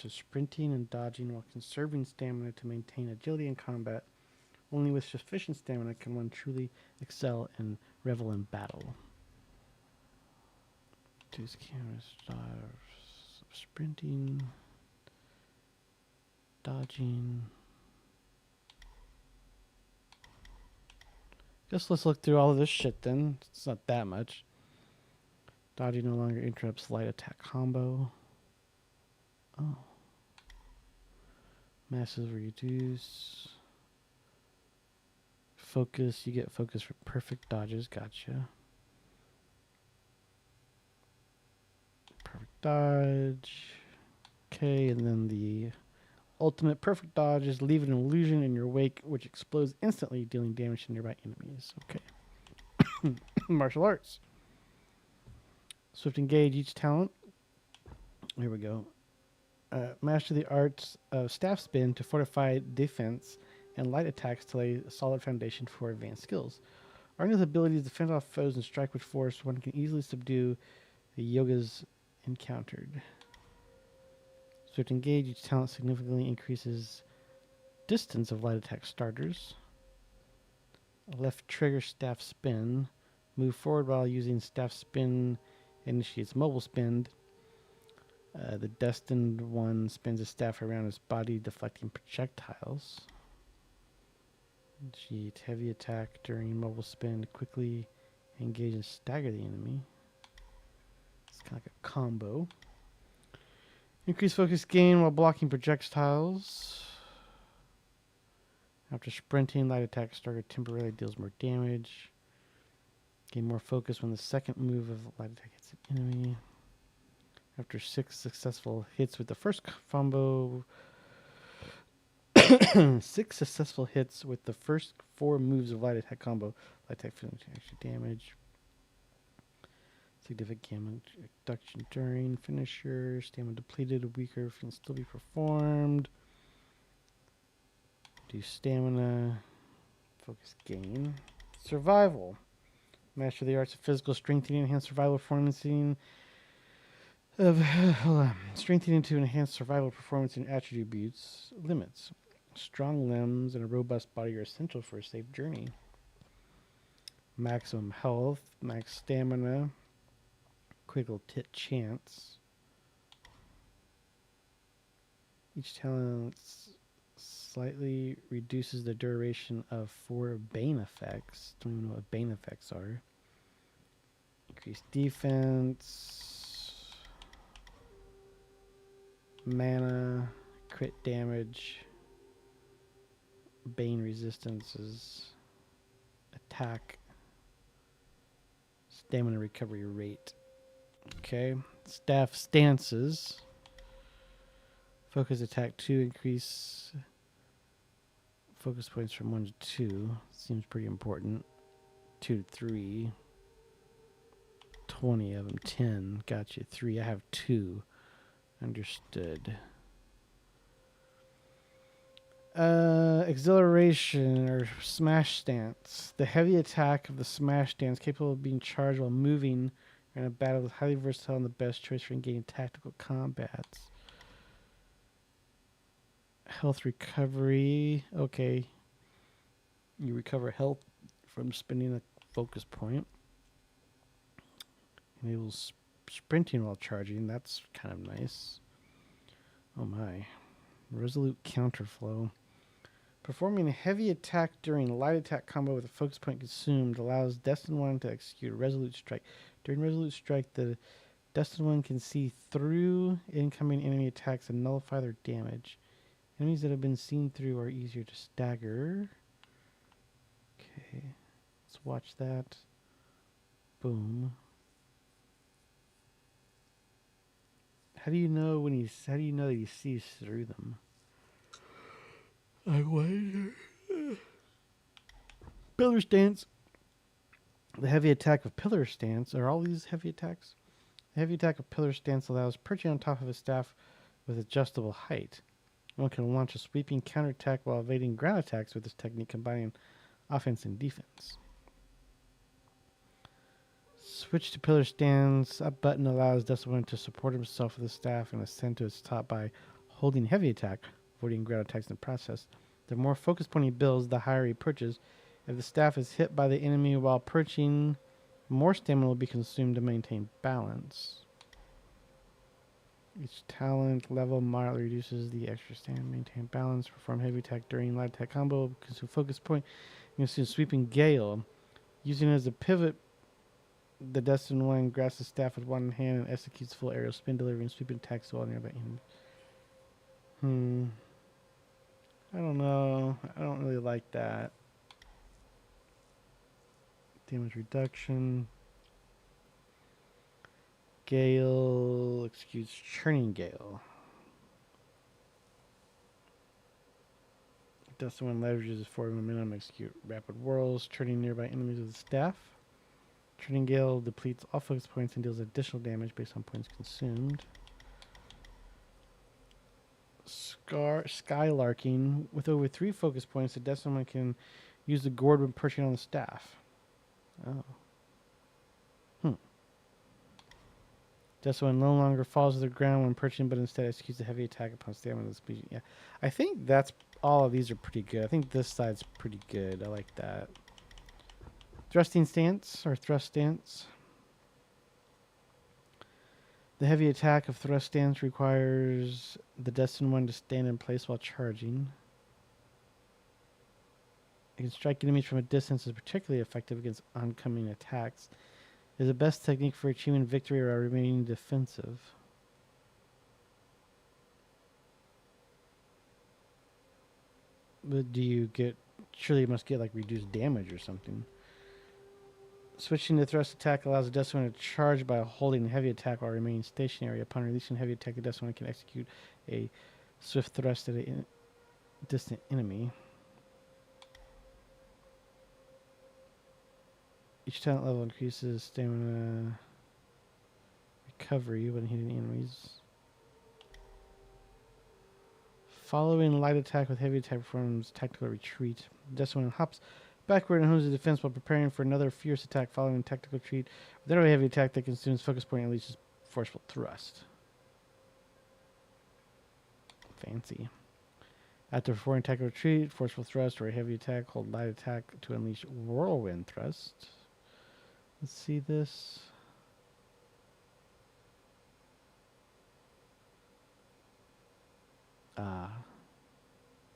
Speaker 1: of sprinting and dodging while conserving stamina to maintain agility in combat. Only with sufficient stamina can one truly excel and revel in battle. Reduce camera stars, sprinting, dodging. Guess let's look through all of this shit then. It's not that much. Dodging no longer interrupts light attack combo. Oh. Massive reduce. Focus. You get focus for perfect dodges. Gotcha. Perfect dodge. Okay, and then the ultimate perfect dodge is leave an illusion in your wake which explodes instantly, dealing damage to nearby enemies. Okay. Martial arts. Swift engage each talent. Here we go. Master the arts of staff spin to fortify defense and light attacks to lay a solid foundation for advanced skills. Armed with abilities to fend off foes and strike with force, one can easily subdue the yogas encountered. Swift engage each talent significantly increases distance of light attack starters. Left trigger staff spin. Move forward while using staff spin initiates mobile spin. The destined one spins a staff around his body, deflecting projectiles. Cheat heavy attack during mobile spin. Quickly engage and stagger the enemy. It's kind of like a combo. Increase focus gain while blocking projectiles. After sprinting, light attack starter temporarily deals more damage. Gain more focus when the second move of light attack hits an enemy. After 6 successful hits with the first combo, 6 successful hits with the first 4 moves of light attack combo, light attack feeling extra damage. Significant damage reduction during finisher, stamina depleted, weaker can still be performed. Do stamina, focus gain. Survival. Master the arts of physical strengthening, enhance survival performance strengthening to enhance survival performance and attributes. Limits. Strong limbs and a robust body are essential for a safe journey. Maximum health, max stamina, critical hit chance. Each talent slightly reduces the duration of 4 bane effects. Don't even know what bane effects are. Increased defense. Mana, crit damage, bane resistances, attack, stamina recovery rate. Okay, staff stances. Focus attack 2, increase focus points from 1 to 2. Seems pretty important. 2 to 3. 20 of them. 10. Gotcha. 3. I have 2. Understood. Exhilaration or smash stance. The heavy attack of the smash stance, capable of being charged while moving in a battle, is highly versatile and the best choice for engaging tactical combats. Health recovery. Okay. You recover health from spending a focus point. Enables sprinting while charging. That's kind of nice. Oh my. Resolute counterflow. Performing a heavy attack during a light attack combo with a focus point consumed allows destined one to execute a resolute strike. During resolute strike, the Destined One can see through incoming enemy attacks and nullify their damage. Enemies that have been seen through are easier to stagger. Okay, let's watch that. Boom. How do you know when he's? How do you know that he sees through them? I wonder. Pillar stance. The heavy attack of pillar stance. Are all these heavy attacks? The heavy attack of pillar stance allows perching on top of a staff with adjustable height. One can launch a sweeping counterattack while evading ground attacks with this technique, combining offense and defense. Switch to pillar stance. Up button allows Destin to support himself with the staff and ascend to its top by holding heavy attack, avoiding ground attacks in the process. The more focus point he builds, the higher he perches. If the staff is hit by the enemy while perching, more stamina will be consumed to maintain balance. Each talent level moderately reduces the extra stamina. Maintain balance. Perform heavy attack during light attack combo. Consume focus point. Consume sweeping gale. Using it as a pivot, the Destined One grasps the staff with one hand and executes full aerial spin, delivering sweeping attacks while nearby enemy. I don't know. I don't really like that. Damage reduction. Gale executes churning gale. Destined One leverages forward momentum, execute rapid whirls, turning nearby enemies with the staff. Turning Gale depletes all focus points and deals additional damage based on points consumed. Skylarking. With over 3 focus points, the Destined One can use the gourd when perching on the staff. Oh. Destined One no longer falls to the ground when perching, but instead executes a heavy attack upon stamina. Yeah, I think that's all of these are pretty good. I think this side's pretty good. I like that. Thrusting stance or thrust stance. The heavy attack of thrust stance requires the Destined One to stand in place while charging. It can strike enemies from a distance, is particularly effective against oncoming attacks. It is the best technique for achieving victory or remaining defensive. But do you get... Surely you must get like reduced damage or something. Switching to thrust attack allows the Destined One to charge by holding heavy attack while remaining stationary. Upon releasing heavy attack, the Destined One can execute a swift thrust at a distant enemy. Each talent level increases stamina recovery when hitting enemies. Following light attack with heavy attack performs tactical retreat. The Destined One hops backward and hones the defense while preparing for another fierce attack following tactical retreat. With another heavy attack that consumes focus point and unleashes forceful thrust. Fancy. After performing tactical retreat, forceful thrust, or a heavy attack, hold light attack to unleash whirlwind thrust. Let's see this.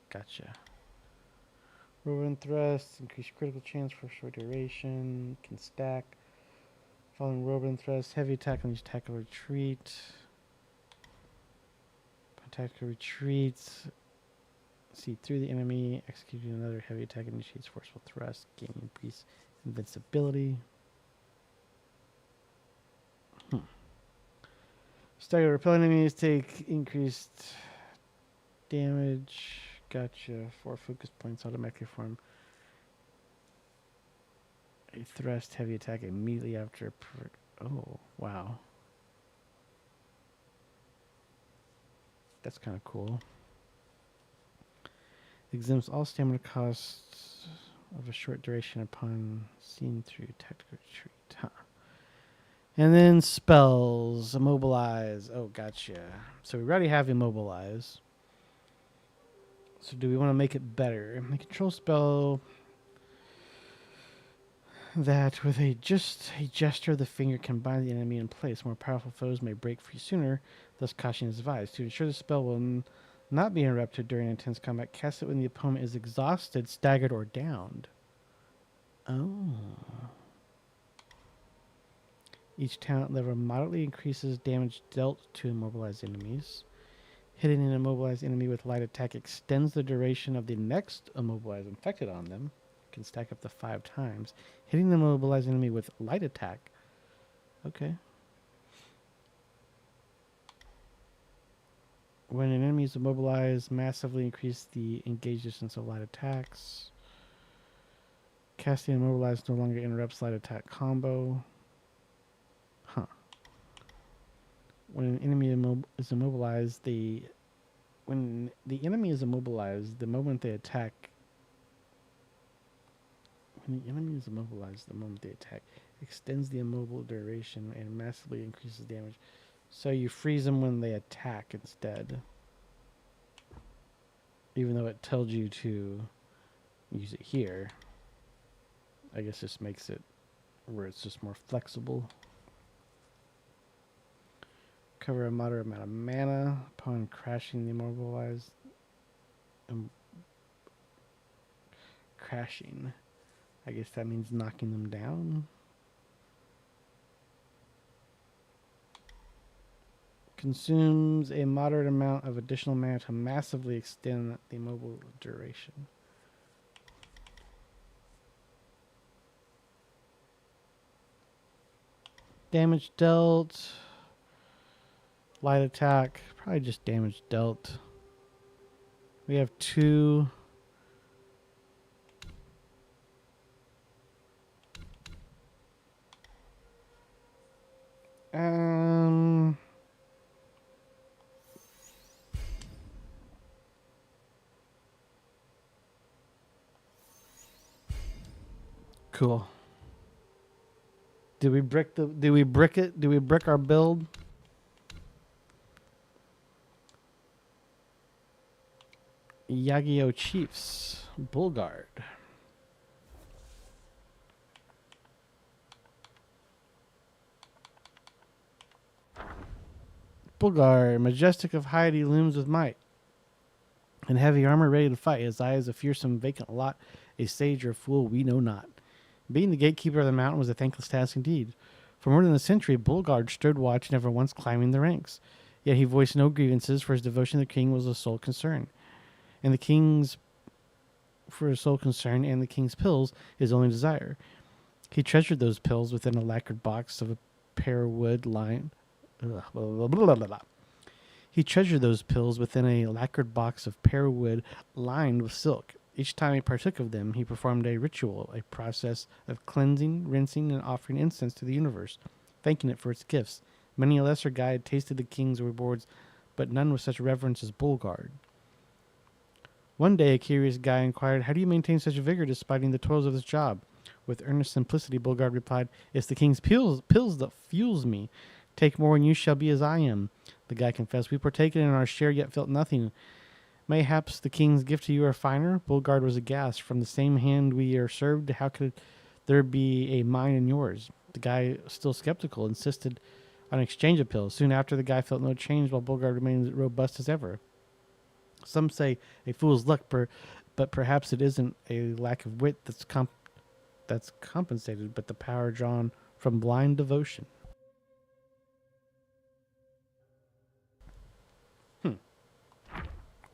Speaker 1: Gotcha. Whirlwind thrust, increase critical chance for short duration, can stack. Following whirlwind thrust, heavy attack unleash tactical retreat. Tactical retreats. See through the enemy, executing another heavy attack initiates forceful thrust, gaining increased invincibility. Stagger repelling enemies take increased damage. Gotcha. 4 focus points automatically form a thrust heavy attack immediately after. Oh, wow. That's kind of cool. Exempts all stamina costs of a short duration upon seeing through tactical retreat. Huh. And then spells. Immobilize. Oh, gotcha. So we already have Immobilize. So do we want to make it better? A control spell that with a gesture of the finger can bind the enemy in place. More powerful foes may break free sooner, thus caution is advised. To ensure the spell will not be interrupted during intense combat, cast it when the opponent is exhausted, staggered, or downed. Oh. Each talent level moderately increases damage dealt to immobilized enemies. Hitting an immobilized enemy with light attack extends the duration of the next immobilized infected on them. You can stack up to 5 times. Hitting the immobilized enemy with light attack. Okay. When an enemy is immobilized, massively increase the engage distance of light attacks. Casting immobilized no longer interrupts light attack combo. Huh. When an enemy is immobilized, when the enemy is immobilized, the moment they attack. When the enemy is immobilized, the moment they attack, extends the immobile duration and massively increases damage. So you freeze them when they attack instead. Even though it tells you to use it here. I guess this makes it where it's just more flexible. Cover a moderate amount of mana upon crashing the immobilized. Crashing. I guess that means knocking them down. Consumes a moderate amount of additional mana to massively extend the immobile duration. Damage dealt. Light attack. Probably just damage dealt. We have 2. Cool. Did we brick it? Did we brick our build? Yagyo Chiefs. Bullguard. Bullguard, majestic of height, he looms with might. In heavy armor, ready to fight. His eye is a fearsome, vacant lot. A sage or a fool, we know not. Being the gatekeeper of the mountain was a thankless task indeed. For more than a century, Bullguard stood watch, never once climbing the ranks. Yet he voiced no grievances, for his devotion to the king was a sole concern. And the king's pills, his only desire. He treasured those pills within a lacquered box of a pear wood lined. He treasured those pills within a lacquered box of pear wood lined with silk. Each time he partook of them, he performed a ritual, a process of cleansing, rinsing, and offering incense to the universe, thanking it for its gifts. Many a lesser guide tasted the king's rewards, but none with such reverence as Bullguard. One day, a curious guy inquired, "How do you maintain such vigor despite the toils of this job?" With earnest simplicity, Bullguard replied, "It's the king's pills that fuels me. Take more and you shall be as I am." The guy confessed, "We partaken in our share, yet felt nothing. Mayhaps the king's gift to you are finer?" Bullguard was aghast. "From the same hand we are served, how could there be a mine in yours?" The guy, still skeptical, insisted on an exchange of pills. Soon after, the guy felt no change, while Bullguard remained robust as ever. Some say a fool's luck, but perhaps it isn't a lack of wit that's compensated, but the power drawn from blind devotion.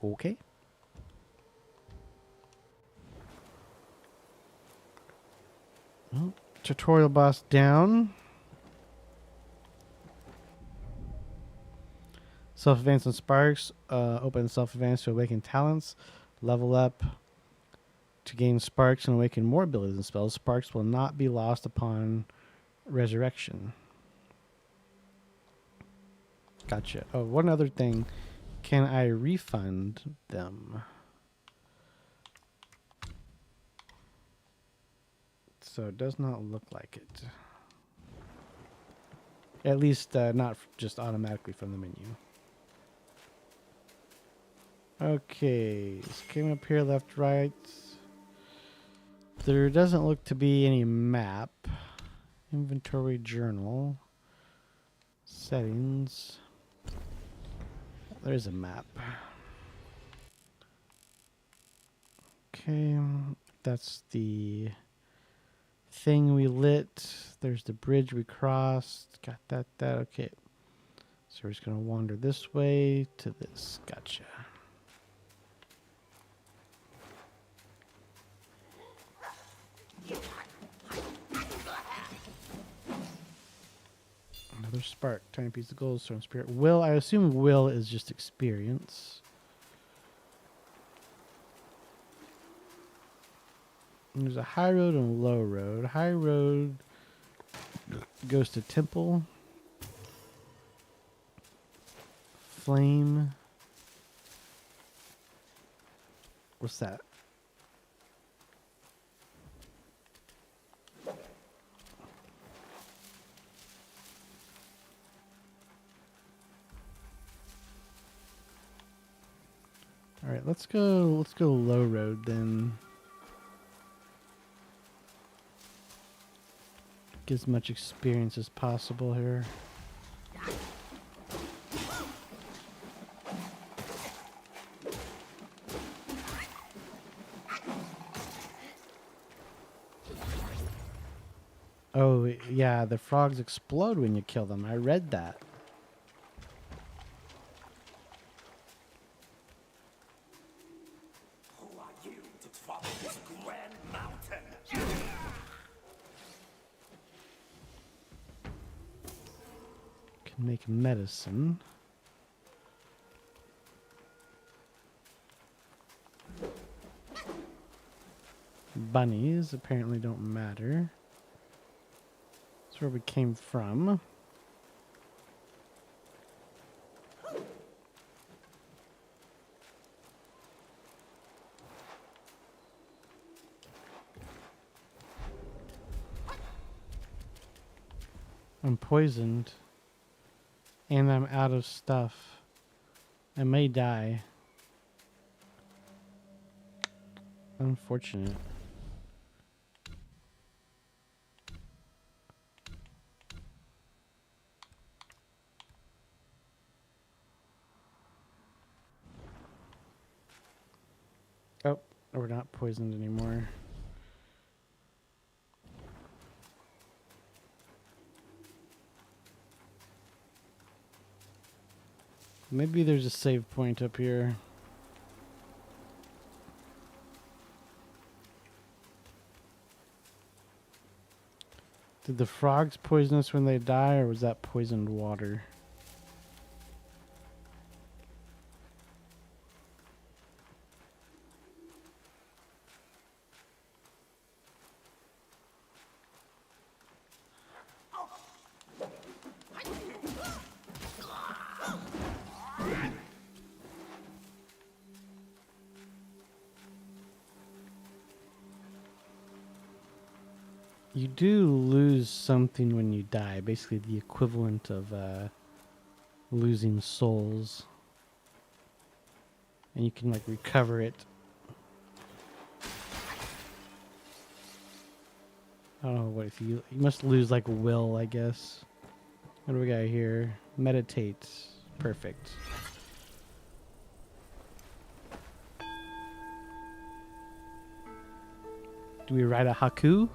Speaker 1: Okay. Well, tutorial boss down. Self-advance on sparks. Open self-advance to awaken talents. Level up to gain sparks and awaken more abilities and spells. Sparks will not be lost upon resurrection. Gotcha. Oh, one other thing. Can I refund them? So it does not look like it. At least not just automatically from the menu. Okay, skim up here, left, right. There doesn't look to be any map. Inventory journal. Settings. There's a map. Okay, that's the thing we lit. There's the bridge we crossed. Got that. Okay. So we're just going to wander this way to this. Gotcha. Another spark. Tiny piece of gold. Stone spirit. Will. I assume will is just experience. There's a high road and a low road. High road goes to temple. Flame. What's that? All right, let's go low road then. Get as much experience as possible here. Oh, yeah, the frogs explode when you kill them. I read that.
Speaker 5: Who are you to follow this grand mountain?
Speaker 1: Can make medicine. Bunnies apparently don't matter. That's where we came from. I'm poisoned. And I'm out of stuff. I may die. Unfortunate. Oh, we're not poisoned anymore. Maybe there's a save point up here. Did the frogs poison us when they die, or was that poisoned water? You do lose something when you die, basically the equivalent of losing souls. And you can like recover it. I don't know what if you must lose like will, I guess. What do we got here? Meditate. Perfect. Do we write a haiku?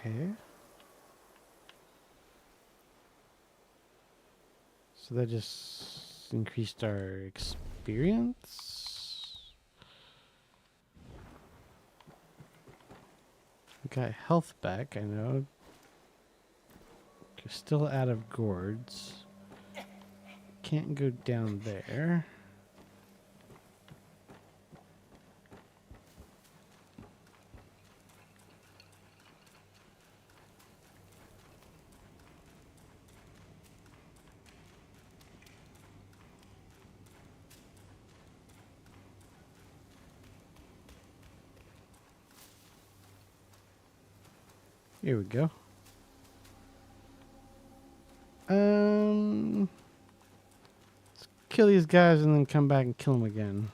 Speaker 1: Okay. So that just increased our experience. We got health back, I know. We're still out of gourds. Can't go down there. Here we go. Let's kill these guys and then come back and kill them again.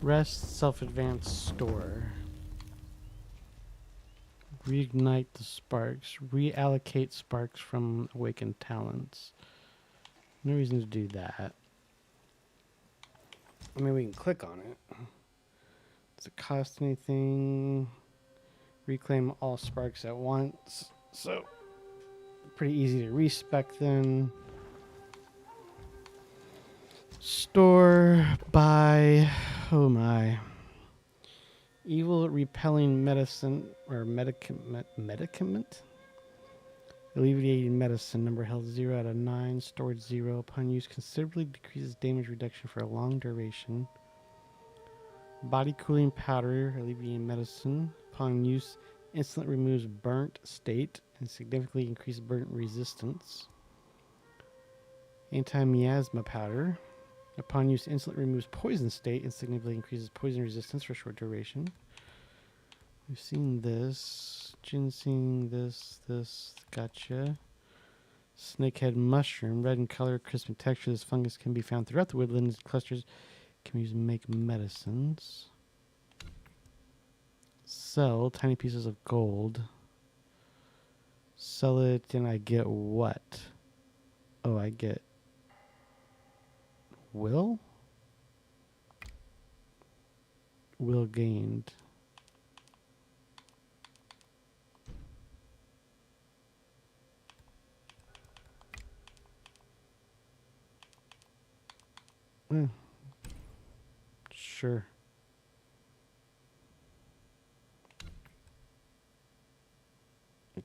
Speaker 1: Rest, self-advance, store. Reignite the sparks. Reallocate sparks from awakened talents. No reason to do that. I mean, we can click on it. Does it cost anything? Reclaim all sparks at once. So, pretty easy to respec then. Store, buy. Oh my. Evil repelling medicine or medicament? Alleviating medicine. Number held 0 out of 9. Stored 0. Upon use, considerably decreases damage reduction for a long duration. Body cooling powder. Alleviating medicine. Upon use, instantly removes burnt state and significantly increases burnt resistance. Anti-miasma powder. Upon use, instantly removes poison state and significantly increases poison resistance for a short duration. We've seen this. Ginseng, this. Gotcha. Snakehead mushroom. Red in color, crisp in texture. This fungus can be found throughout the woodlands. Clusters can be used to make medicines. Sell tiny pieces of gold. Sell it and I get what? Oh, I get will gained. Sure.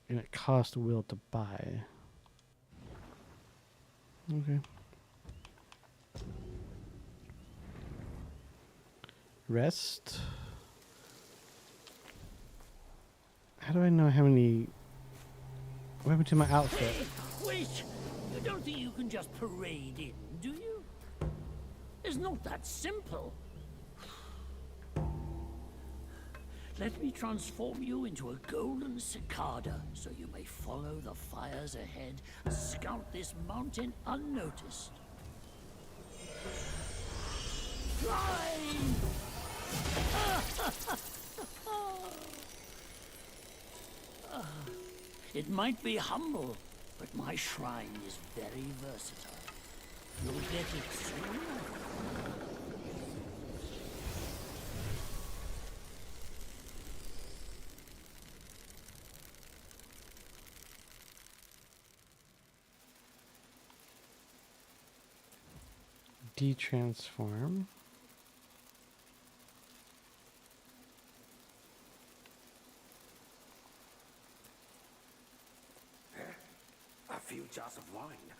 Speaker 1: And it cost will to buy. Okay. Rest. How do I know how many... What happened to my outfit?
Speaker 2: Hey, wait! You don't think you can just parade in, do you? It's not that simple. Let me transform you into a golden cicada so you may follow the fires ahead and scout this mountain unnoticed. Fly! It might be humble, but my shrine is very versatile. You'll get it soon.
Speaker 1: De-transform.
Speaker 5: A few jars of wine.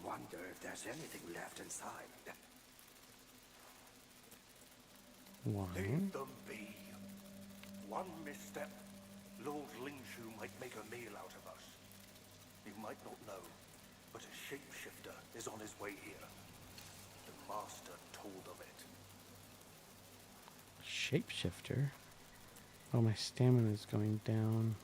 Speaker 5: Wonder if there's anything left inside.
Speaker 1: Wine.
Speaker 5: Leave them be. One misstep, Lord Lingshu might make a meal out of us. You might not know, but a shapeshifter is on his way here. The master told of it.
Speaker 1: Shapeshifter? Oh, my stamina is going down.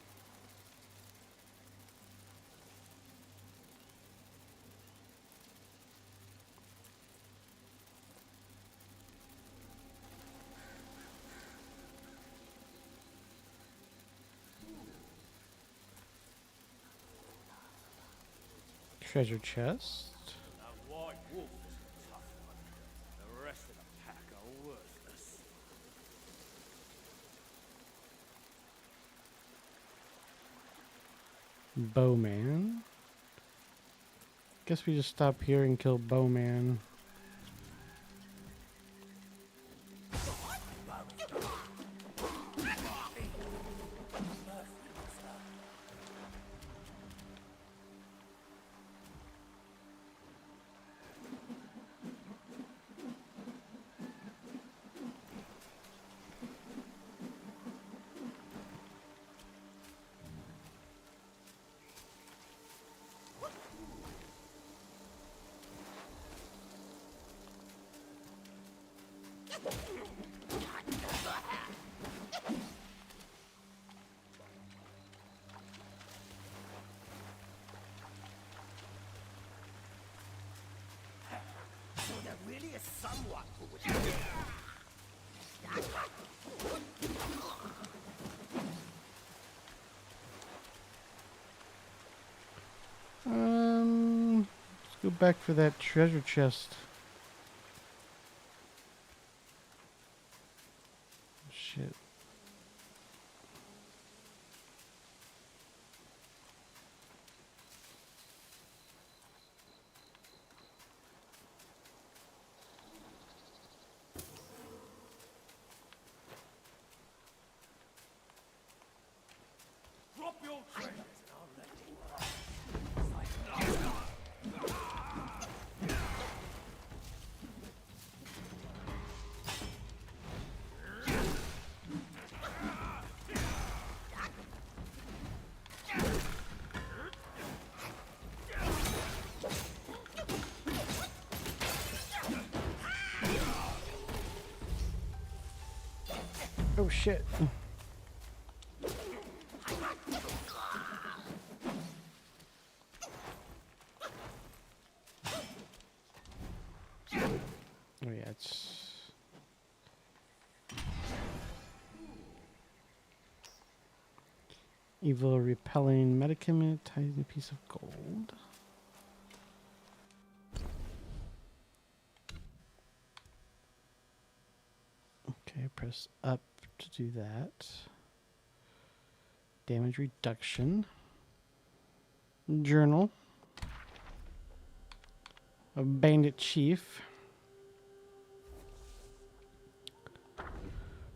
Speaker 1: Treasure chest.
Speaker 6: That white wolf is a tough one. The rest of the pack are worthless.
Speaker 1: Bowman. Guess we just stop here and kill Bowman.
Speaker 2: So there really is someone who would...
Speaker 1: Let's go back for that treasure chest. Shit.
Speaker 6: Drop your treasures and I'll let you.
Speaker 1: Oh shit. Oh yeah, it's evil repelling medicament, tiny piece of gold. Okay, press up to do that. Damage reduction. Journal. A bandit chief.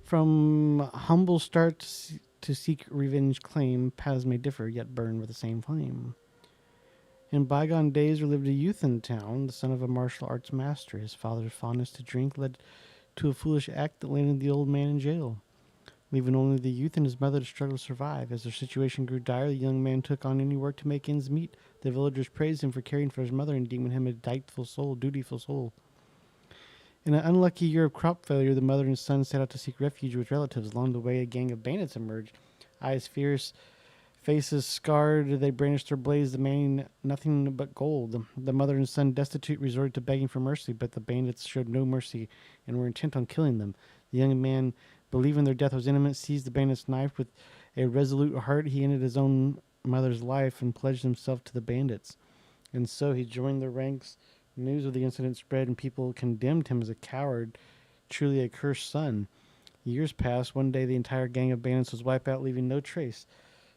Speaker 1: From humble start to seek revenge claim, paths may differ, yet burn with the same flame. In bygone days there lived a youth in town, the son of a martial arts master. His father's fondness to drink led to a foolish act that landed the old man in jail, leaving only the youth and his mother to struggle to survive. As their situation grew dire, the young man took on any work to make ends meet. The villagers praised him for caring for his mother and deeming him a dutiful soul. In an unlucky year of crop failure, the mother and son set out to seek refuge with relatives. Along the way, a gang of bandits emerged. Eyes fierce, faces scarred, they brandished their blades, demanding nothing but gold. The mother and son, destitute, resorted to begging for mercy, but the bandits showed no mercy and were intent on killing them. The young man, believing their death was imminent, seized the bandit's knife. With a resolute heart, he ended his own mother's life and pledged himself to the bandits. And so he joined their ranks. News of the incident spread, and people condemned him as a coward, truly a cursed son. Years passed. One day, the entire gang of bandits was wiped out, leaving no trace.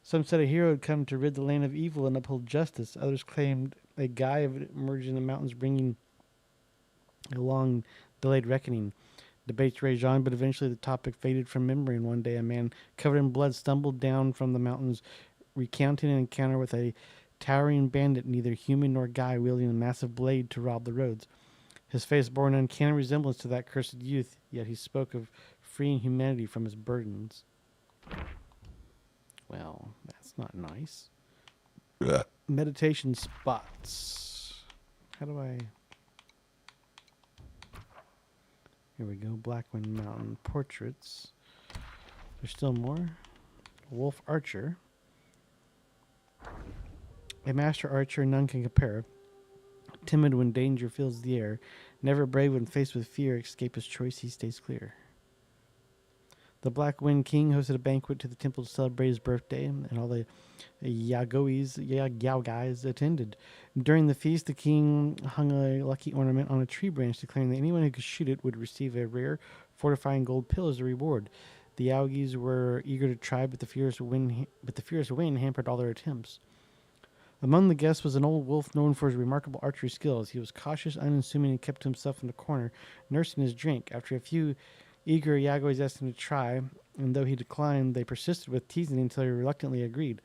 Speaker 1: Some said a hero had come to rid the land of evil and uphold justice. Others claimed a guy had emerged in the mountains, bringing a long-delayed reckoning. Debates raged on, but eventually the topic faded from memory, and one day a man covered in blood stumbled down from the mountains, recounting an encounter with a towering bandit, neither human nor guy, wielding a massive blade to rob the roads. His face bore an uncanny resemblance to that cursed youth, yet he spoke of freeing humanity from his burdens. Well, that's not nice. Meditation spots. How do I... Here we go. Blackwind Mountain portraits. There's still more. Wolf Archer. A master archer none can compare. Timid when danger fills the air. Never brave when faced with fear. Escape his choice, he stays clear. The Black Wind King hosted a banquet to the temple to celebrate his birthday, and all the Yao guys attended. During the feast, the king hung a lucky ornament on a tree branch, declaring that anyone who could shoot it would receive a rare, fortifying gold pill as a reward. The Yaogis were eager to try, but the fierce wind hampered all their attempts. Among the guests was an old wolf known for his remarkable archery skills. He was cautious, unassuming, and kept himself in the corner, nursing his drink. After a few eager Yagois asked him to try, and though he declined, they persisted with teasing until he reluctantly agreed.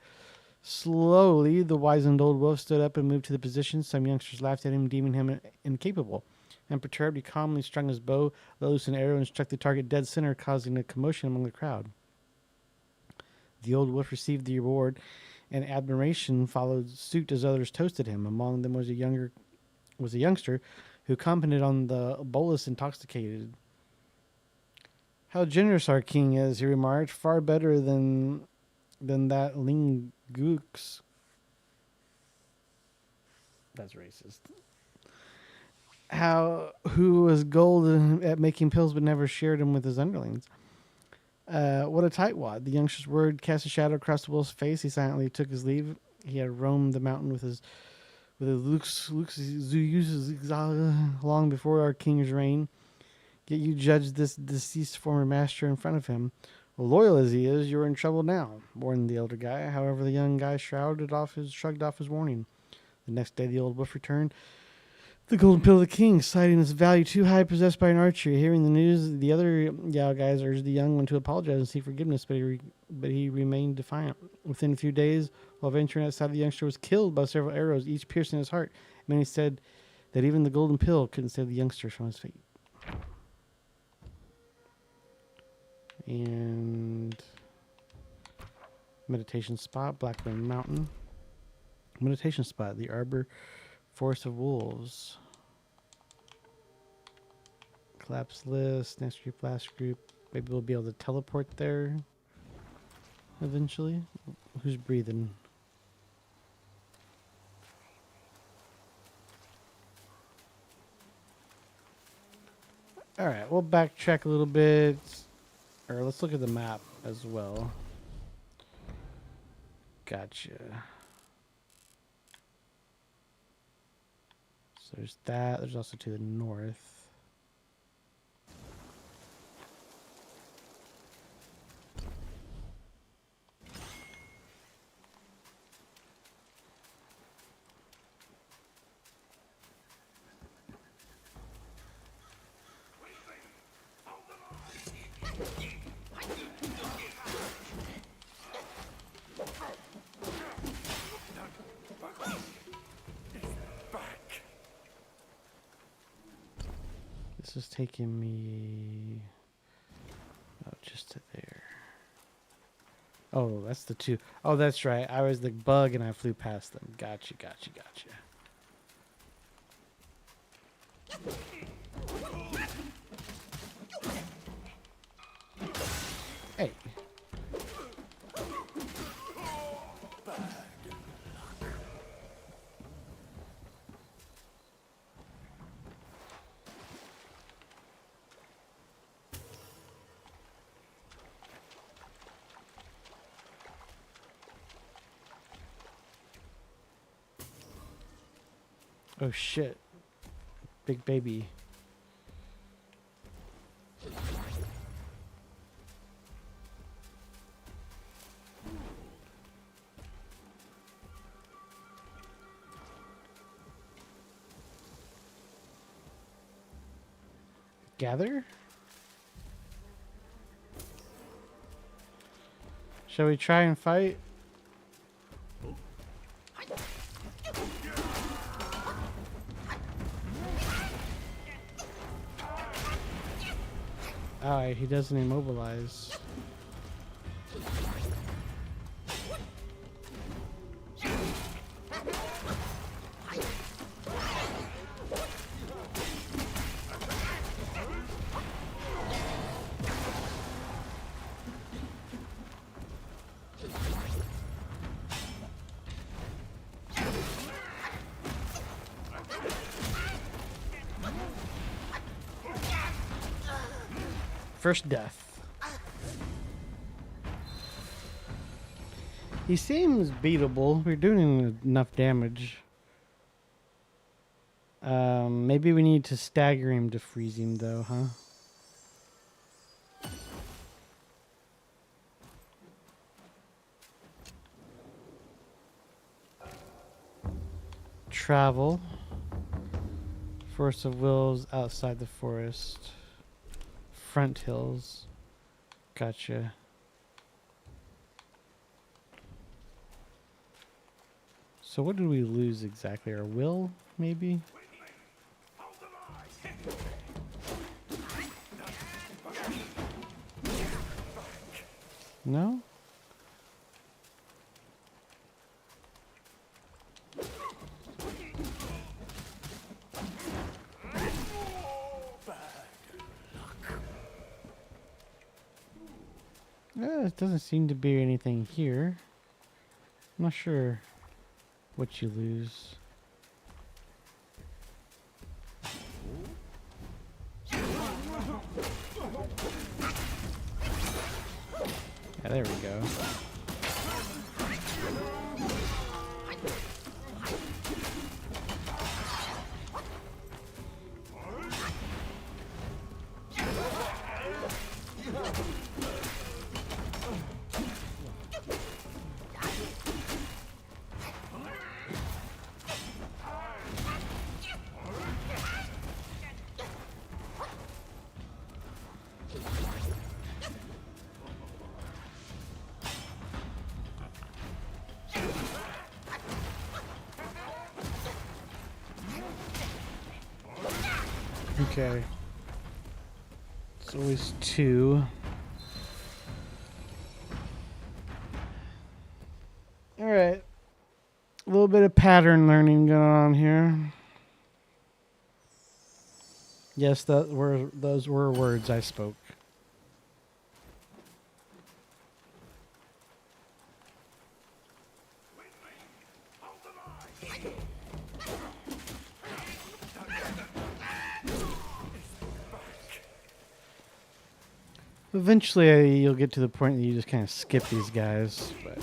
Speaker 1: Slowly, the wizened old wolf stood up and moved to the position. Some youngsters laughed at him, deeming him incapable. Unperturbed, he calmly strung his bow, let loose an arrow, and struck the target dead center, causing a commotion among the crowd. The old wolf received the reward, and admiration followed suit as others toasted him. Among them was a youngster who commented on the bolus intoxicated. How generous our king is, he remarked. Far better than that Ling Gooks. That's racist. Who was gold at making pills but never shared them with his underlings. What a tightwad. The youngster's word cast a shadow across the wolf's face. He silently took his leave. He had roamed the mountain with his Luke's long before our king's reign. Yet you judged this deceased former master in front of him. Loyal as he is, you're in trouble now, warned the elder guy. However, the young guy shrugged off his warning. The next day, the old wolf returned. The golden pill of the king, citing its value too high, possessed by an archer. Hearing the news, the other Yao guys urged the young one to apologize and seek forgiveness, but he remained defiant. Within a few days, while venturing outside, the youngster was killed by several arrows, each piercing his heart. Many said that even the golden pill couldn't save the youngster from his fate. And meditation spot, Blackburn Mountain. Meditation spot, the Arbor Forest of Wolves. Collapse list, next group, last group. Maybe we'll be able to teleport there eventually. Who's breathing? Alright, we'll backtrack a little bit. Or let's look at the map as well. Gotcha. So there's that. There's also to the north. This is taking me just to there. Oh, that's the two. Oh, that's right. I was the bug and I flew past them. Gotcha. Hey. Oh shit. Big baby. Gather? Shall we try and fight? Alright, he doesn't immobilize. First death. He seems beatable. We're doing enough damage. Maybe we need to stagger him to freeze him, though, huh? Travel. Forest of Wills outside the forest. Front hills. Gotcha. So what did we lose exactly? Our will, maybe? No? It doesn't seem to be anything here. I'm not sure what you lose. Yeah, there we go. Okay. It's always two. Alright. A little bit of pattern learning going on here. Yes, those were words I spoke. Eventually, you'll get to the point that you just kind of skip these guys. But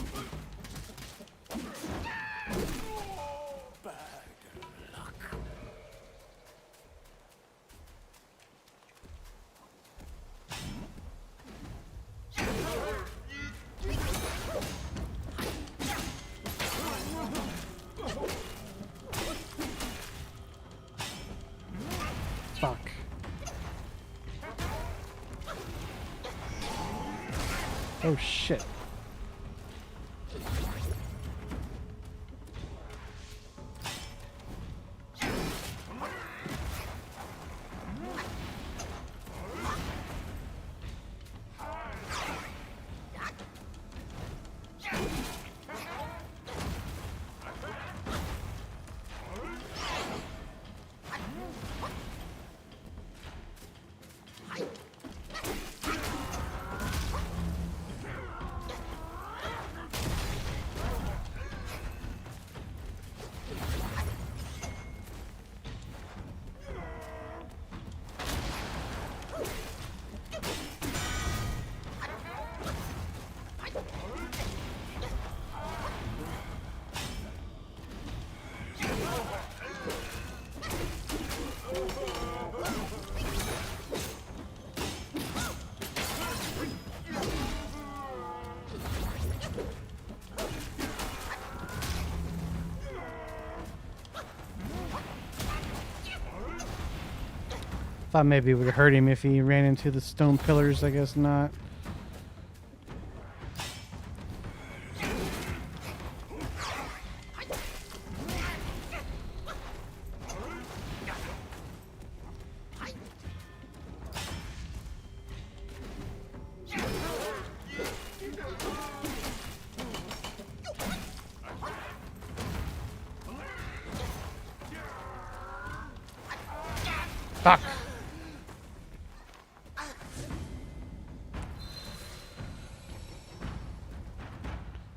Speaker 1: fuck. Oh shit. Thought maybe it would hurt him if he ran into the stone pillars. I guess not. Fuck.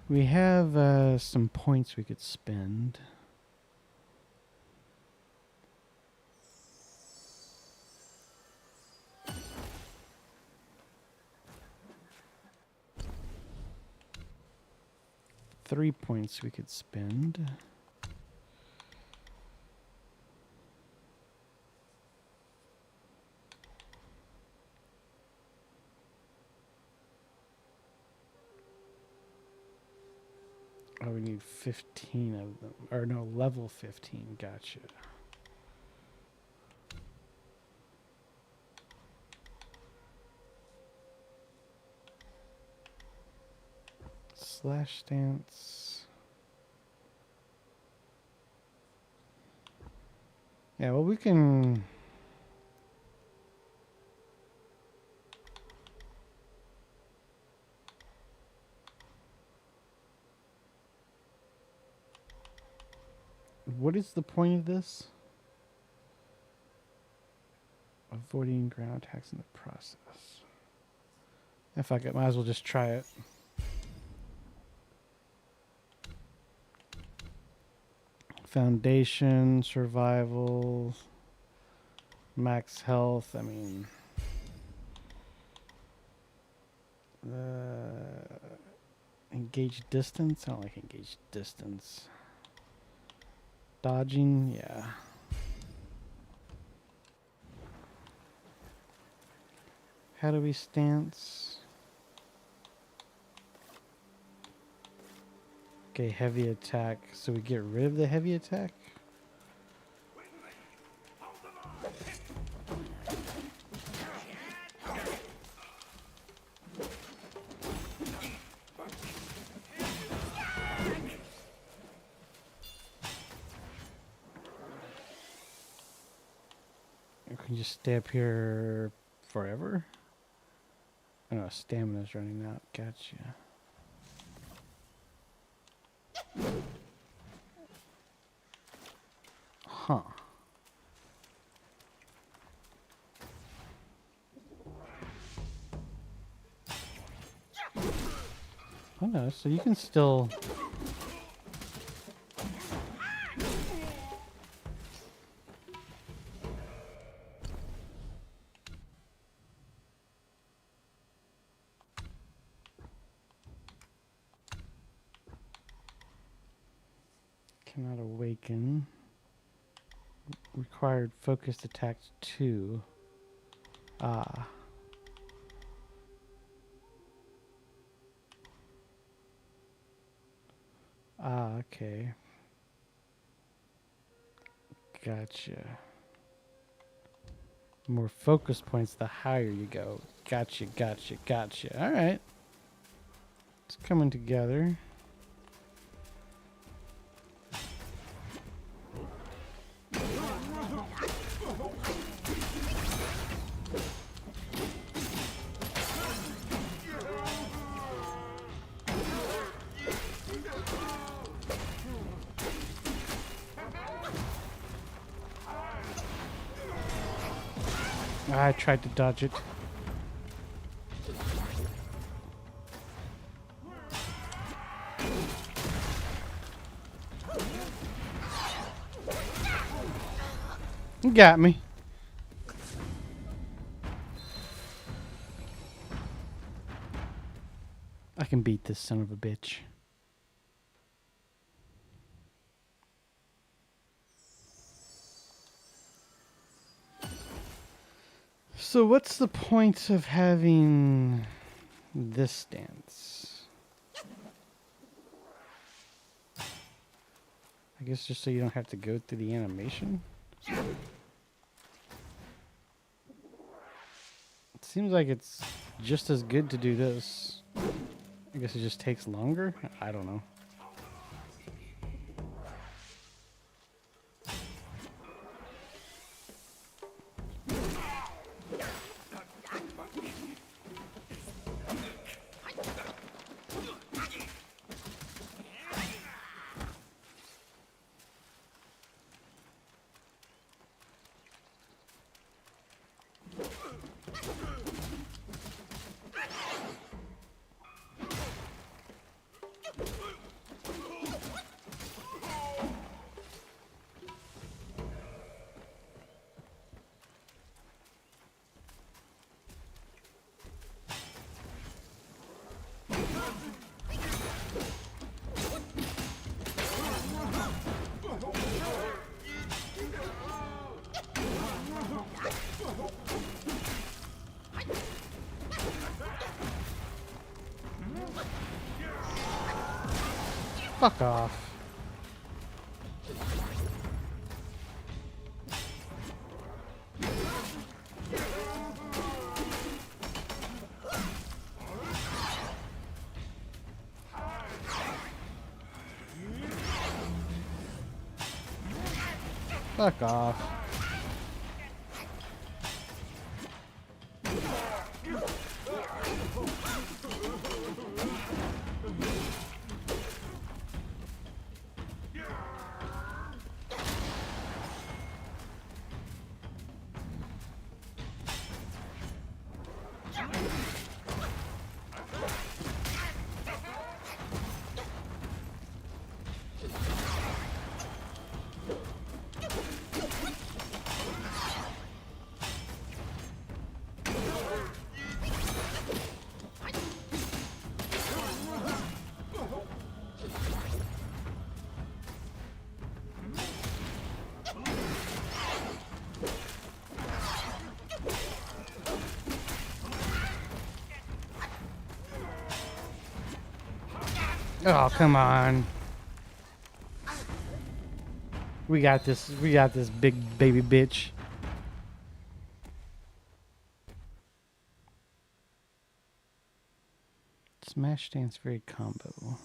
Speaker 1: We have some points we could spend. Three points we could spend. Oh, we need 15 of them. Or no, level 15. Gotcha. Slash stance. Yeah, well, we can... What is the point of this? Avoiding ground attacks in the process. If I could, might as well just try it. Foundation, survival, max health. I mean, engage distance. I don't like engage distance. Dodging, yeah. How do we stance? Okay, heavy attack. So we get rid of the heavy attack? Or can you just stay up here forever? Oh no, stamina's running out. Gotcha. Huh. Oh no, so you can still... Cannot awaken. Required focused attack 2. Ah. Ah, okay. Gotcha. More focus points the higher you go. Gotcha, gotcha, gotcha. Alright. It's coming together. I tried to dodge it. You got me. I can beat this son of a bitch. So what's the point of having this stance? I guess just so you don't have to go through the animation? It seems like it's just as good to do this. I guess it just takes longer? I don't know. Fuck off. Fuck off. Oh, come on. We got this. We got this big baby bitch. Smash Dance Fairy combo.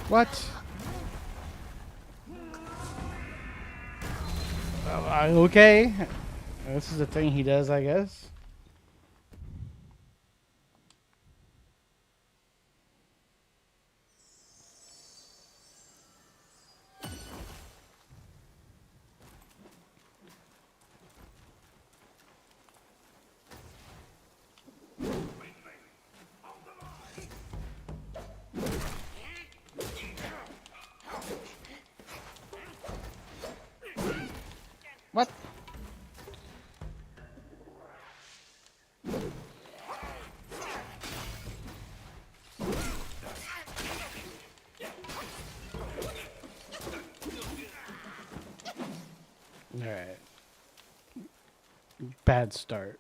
Speaker 1: What? Okay. This is a thing he does, I guess. What? All right. Bad start.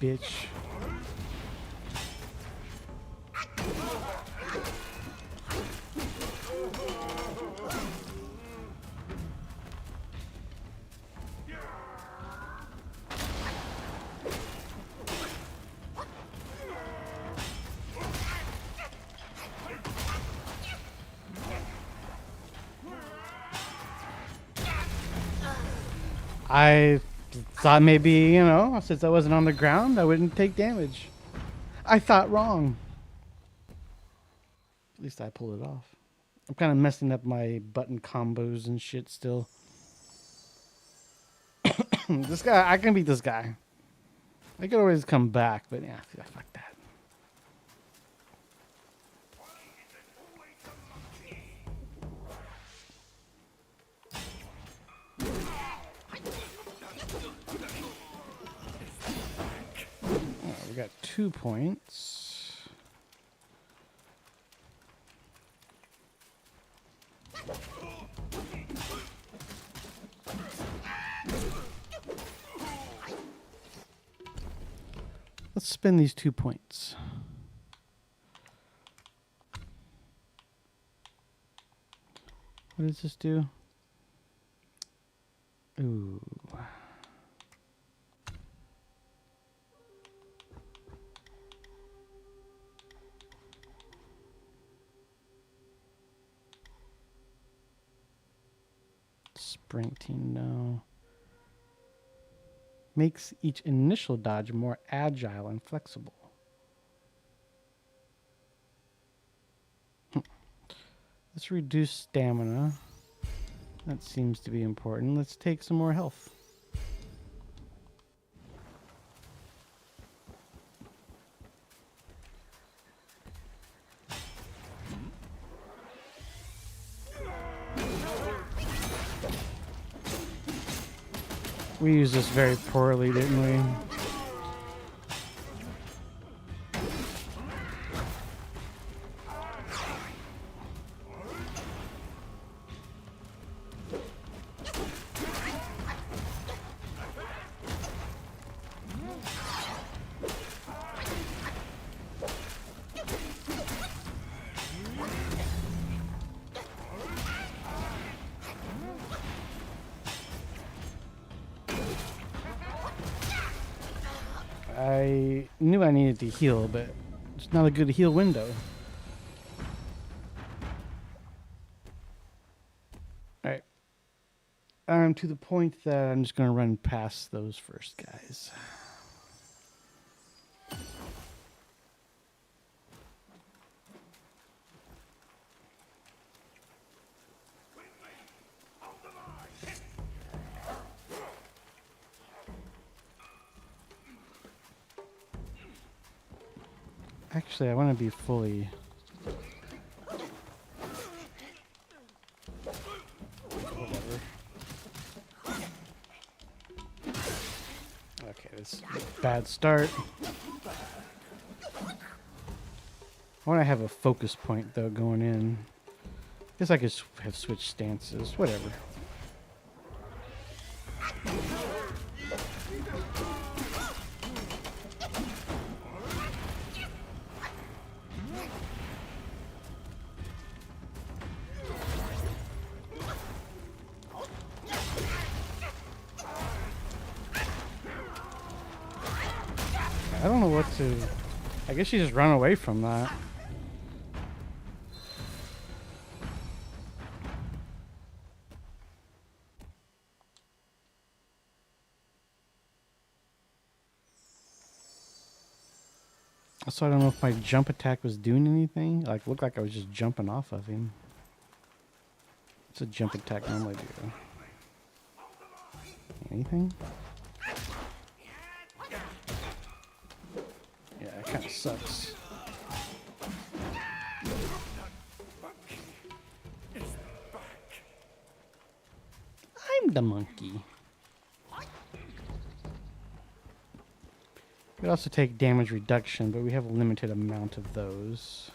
Speaker 1: Bitch. I thought maybe, you know, since I wasn't on the ground, I wouldn't take damage. I thought wrong. At least I pulled it off. I'm kind of messing up my button combos and shit still. This guy, I can beat this guy. I could always come back, but yeah, fuck that. We got 2 points. Let's spend these 2 points. What does this do? Ooh. Sprinting, no. Makes each initial dodge more agile and flexible. Let's reduce stamina. That seems to be important. Let's take some more health. We used this very poorly, didn't we? I knew I needed to heal, but it's not a good heal window. Alright. I'm to the point that I'm just going to run past those first guys. Actually, I want to be fully... Whatever. Okay, this is a bad start. I want to have a focus point, though, going in. Guess I could have switched stances. Whatever. I don't know what to... I guess you just run away from that. So I don't know if my jump attack was doing anything. Like, looked like I was just jumping off of him. What's a jump attack normally do? Anything? Yeah, it kind of sucks. I'm the monkey. We also take damage reduction, but we have a limited amount of those.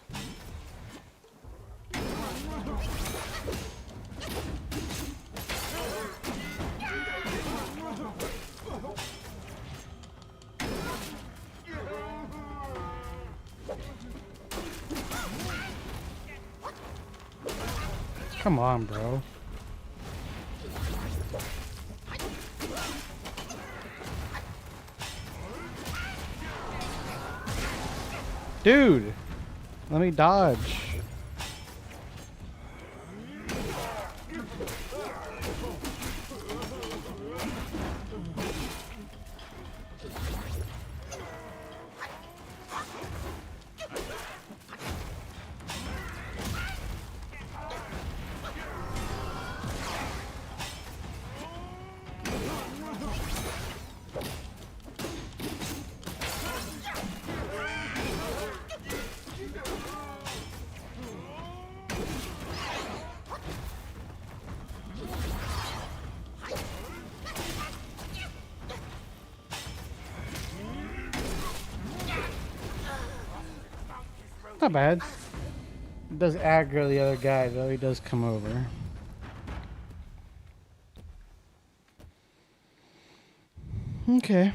Speaker 1: Come on, bro. Dude, let me dodge. Not bad. It does aggro the other guy, though. He does come over. Okay.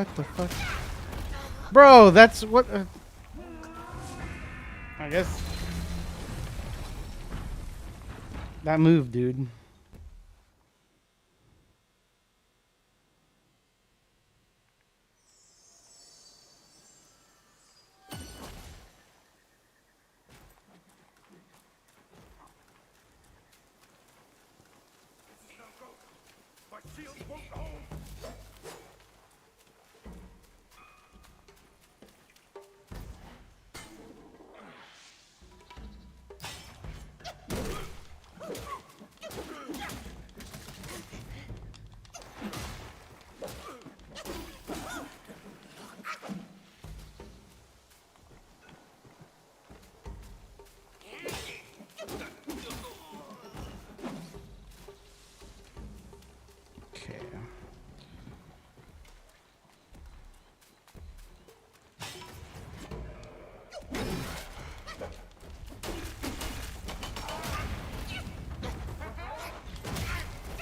Speaker 1: What the fuck? Bro, that's what... I guess... That move, dude.
Speaker 5: My shield won't hold.
Speaker 1: Okay.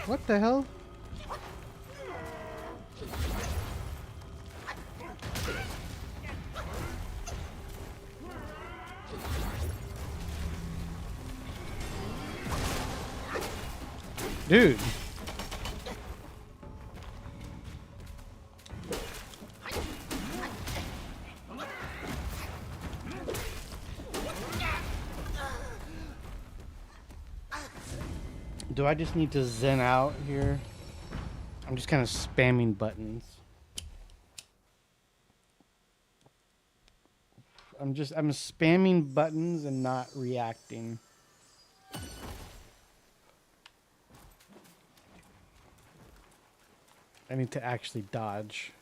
Speaker 1: What the hell? Dude. Do I just need to zen out here? I'm just kind of spamming buttons. I'm spamming buttons and not reacting. I need to actually dodge.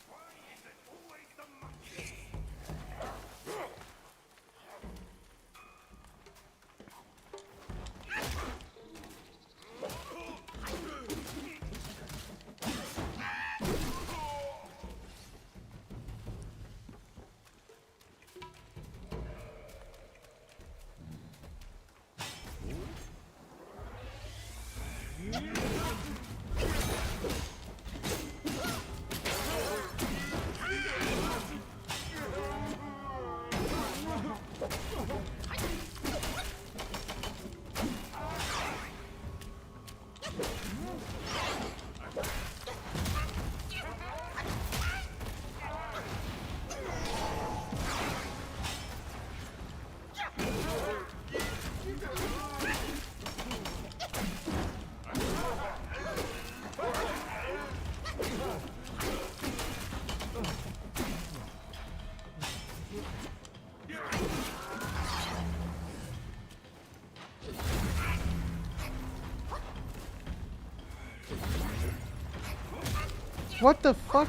Speaker 1: What the fuck?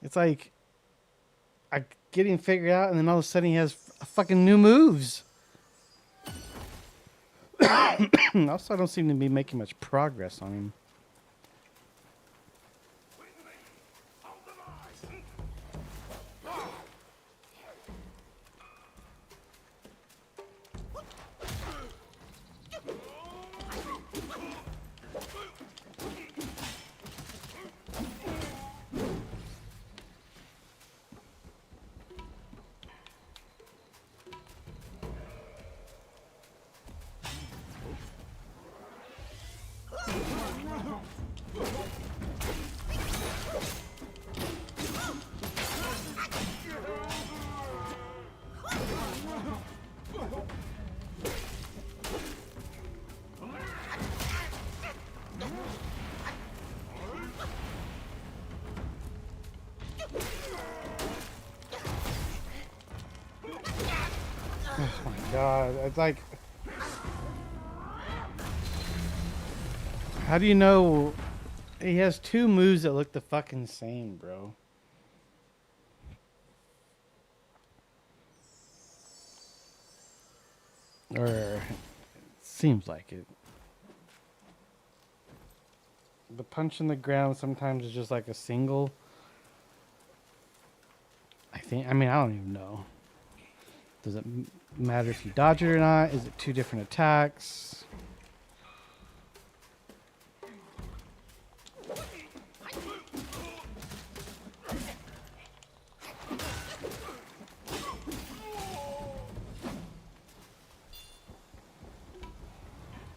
Speaker 1: It's like I'm getting figured out, and then all of a sudden he has fucking new moves. Also, I don't seem to be making much progress on him. Oh my god, it's like... How do you know... He has two moves that look the fucking same, bro. Or... It seems like it. The punch in the ground sometimes is just like a single. I think. I mean, I don't even know. Does it matter if you dodge it or not? Is it two different attacks?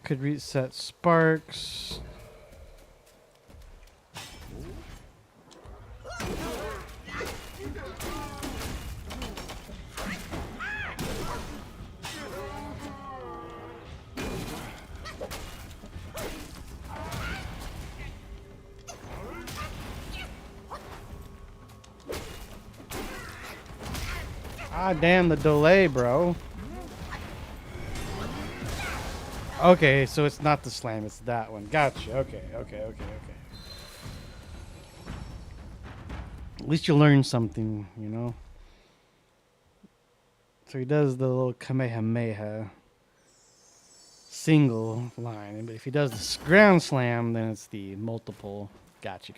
Speaker 1: Could reset sparks. Ah, damn the delay, bro. Okay, so it's not the slam, it's that one. Gotcha. Okay. At least you learn something, you know? So he does the little Kamehameha single line. But if he does the ground slam, then it's the multiple. Gotcha.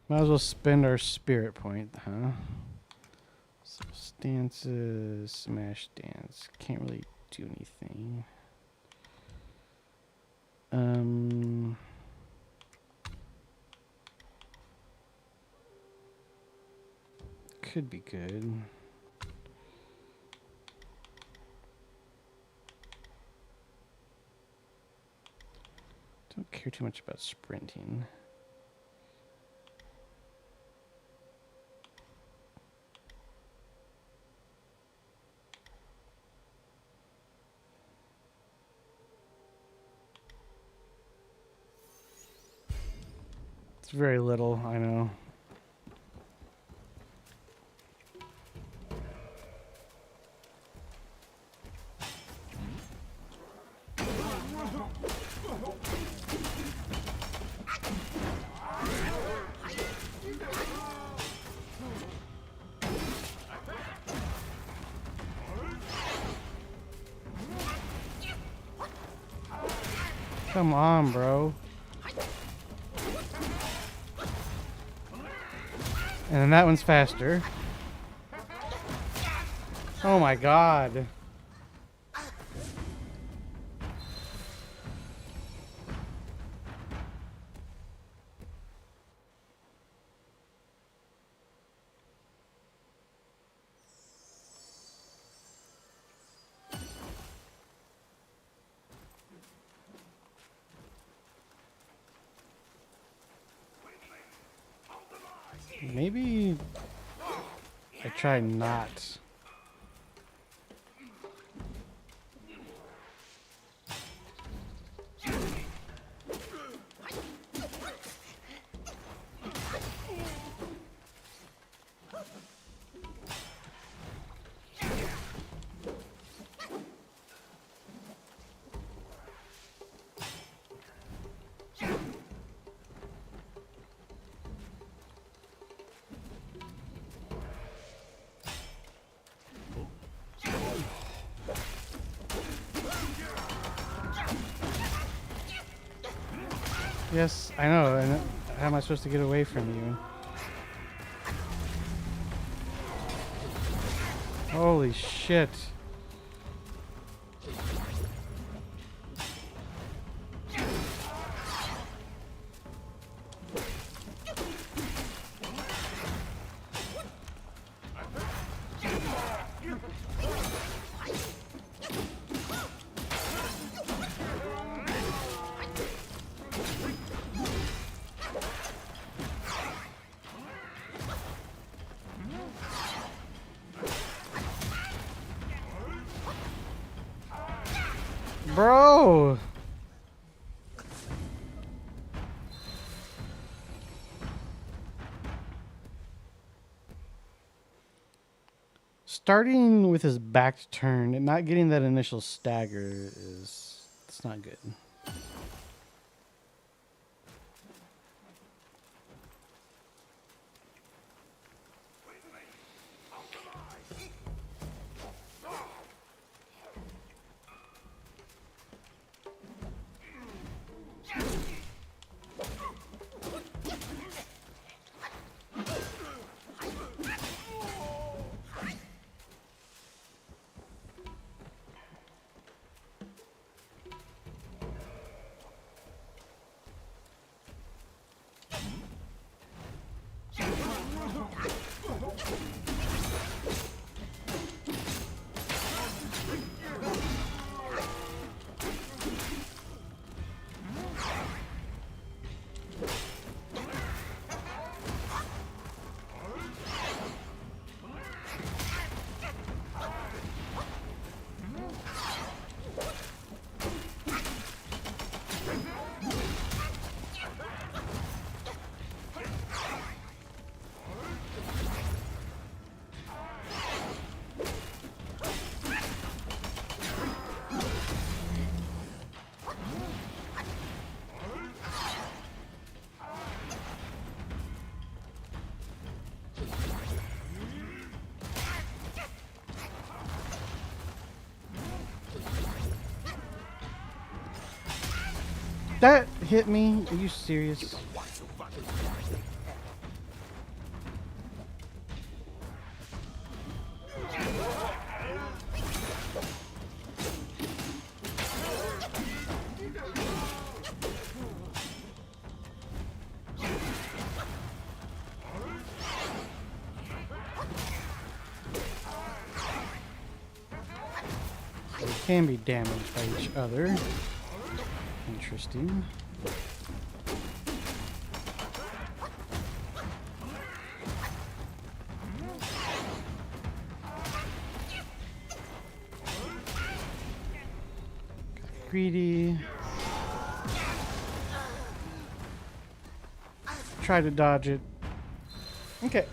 Speaker 1: Might as well spend our spirit point, huh? So stances, smash dance. Can't really do anything. Could be good. Don't care too much about sprinting. It's very little, I know. Come on, bro. And then that one's faster. Oh my god. Maybe I try not. Yes, I know. And how am I supposed to get away from you? Holy shit. Bro! Starting with his back turned and not getting that initial stagger it's not good. That hit me? Are you serious? They can be damaged by each other. Interesting. Greedy. Try to dodge it. Okay.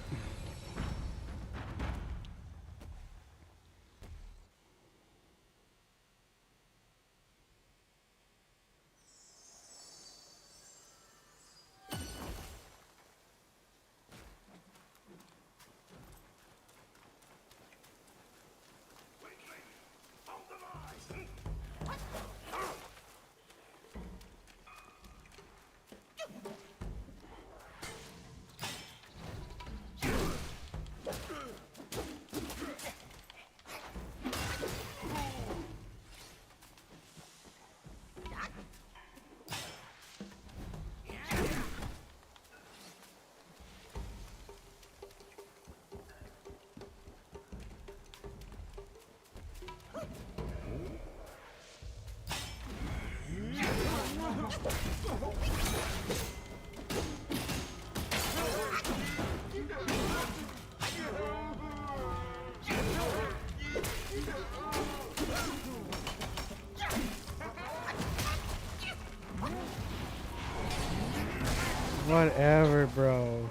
Speaker 1: Whatever, bro.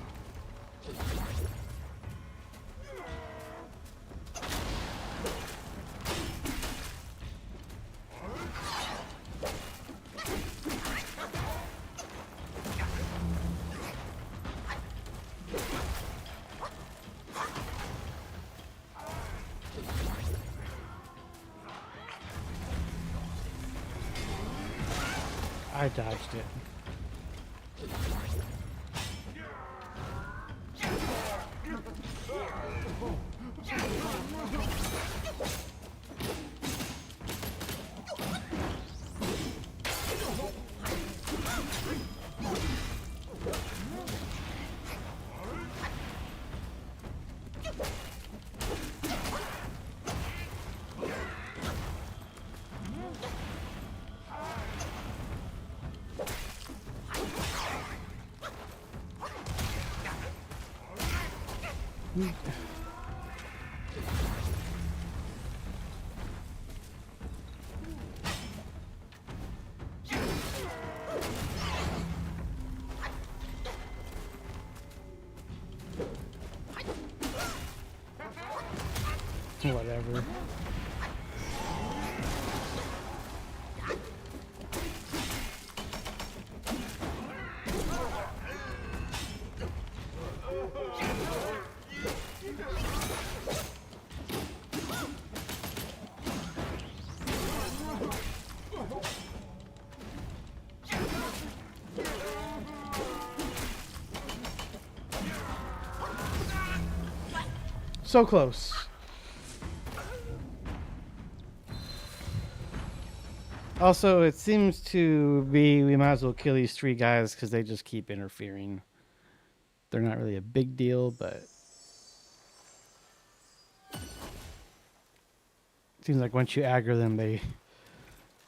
Speaker 1: I dodged it. Whatever. So close. Also, it seems to be we might as well kill these three guys because they just keep interfering. They're not really a big deal, but it seems like once you aggro them, they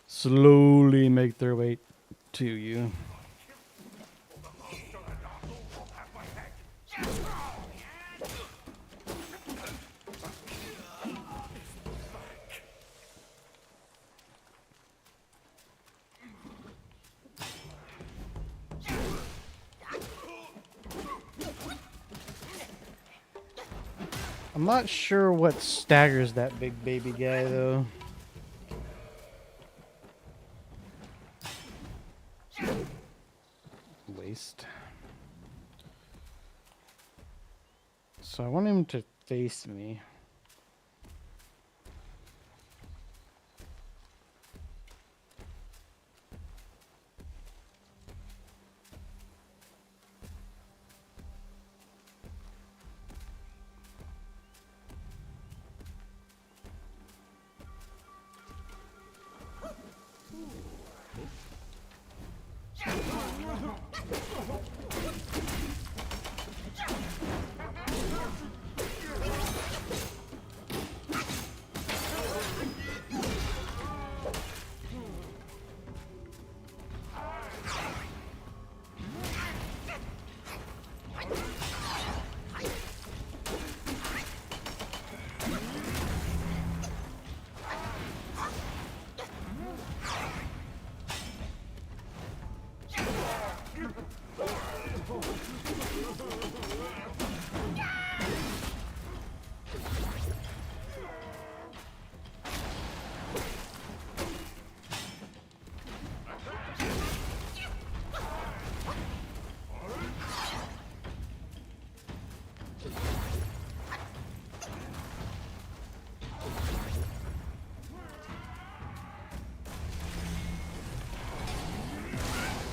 Speaker 1: slowly make their way to you. I'm not sure what staggers that big baby guy, though. Waste. So I want him to face me.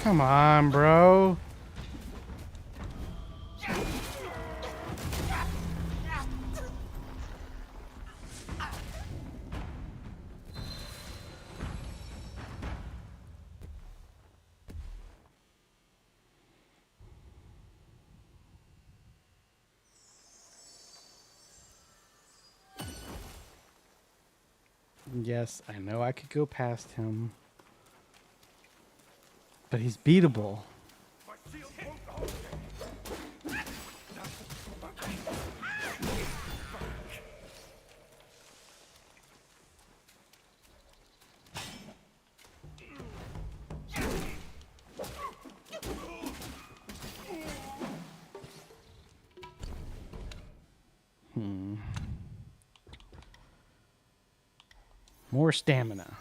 Speaker 1: Come on, bro. Yes, I know I could go past him. But he's beatable.
Speaker 5: My shield won't hold it.
Speaker 1: More stamina.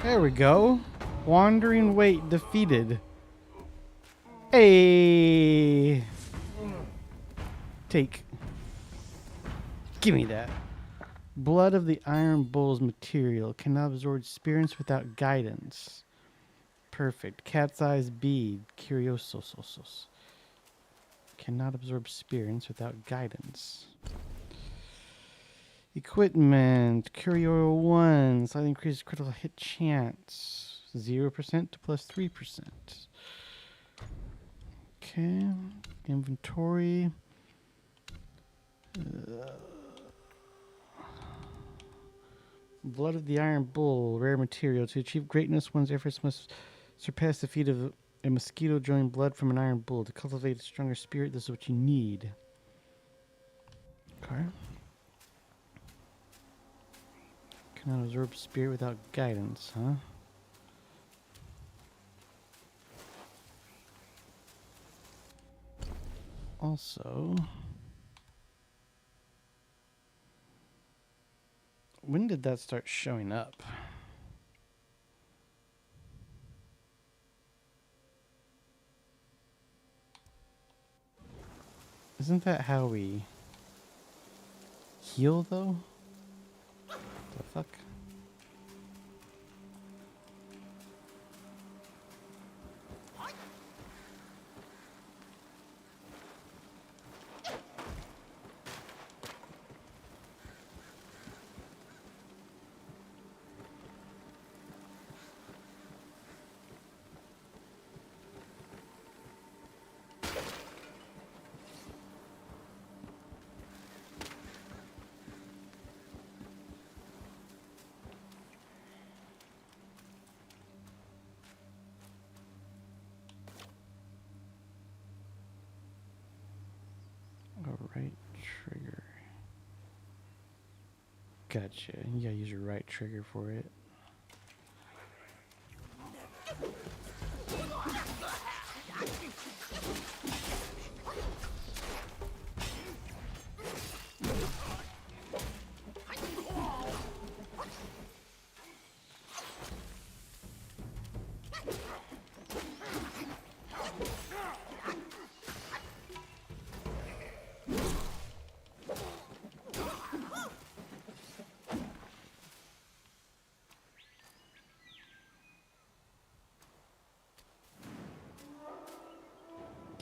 Speaker 1: There we go. Wandering Weight defeated. Hey. Take. Give me that. Blood of the Iron Bull's material cannot absorb spirits without guidance. Perfect. Cat's Eyes Bead. Curiososos. Cannot absorb spirits without guidance. Equipment. Curio 1. Slightly increases critical hit chance. 0% to plus 3%. Okay. Inventory. Blood of the Iron Bull. Rare material. To achieve greatness, one's efforts must surpass the feat of a mosquito drawing blood from an iron bull. To cultivate a stronger spirit, this is what you need. Okay. Cannot absorb spirit without guidance, huh? Also, when did that start showing up? Isn't that how we heal, though? The fuck? Right trigger. Gotcha. You gotta use your right trigger for it.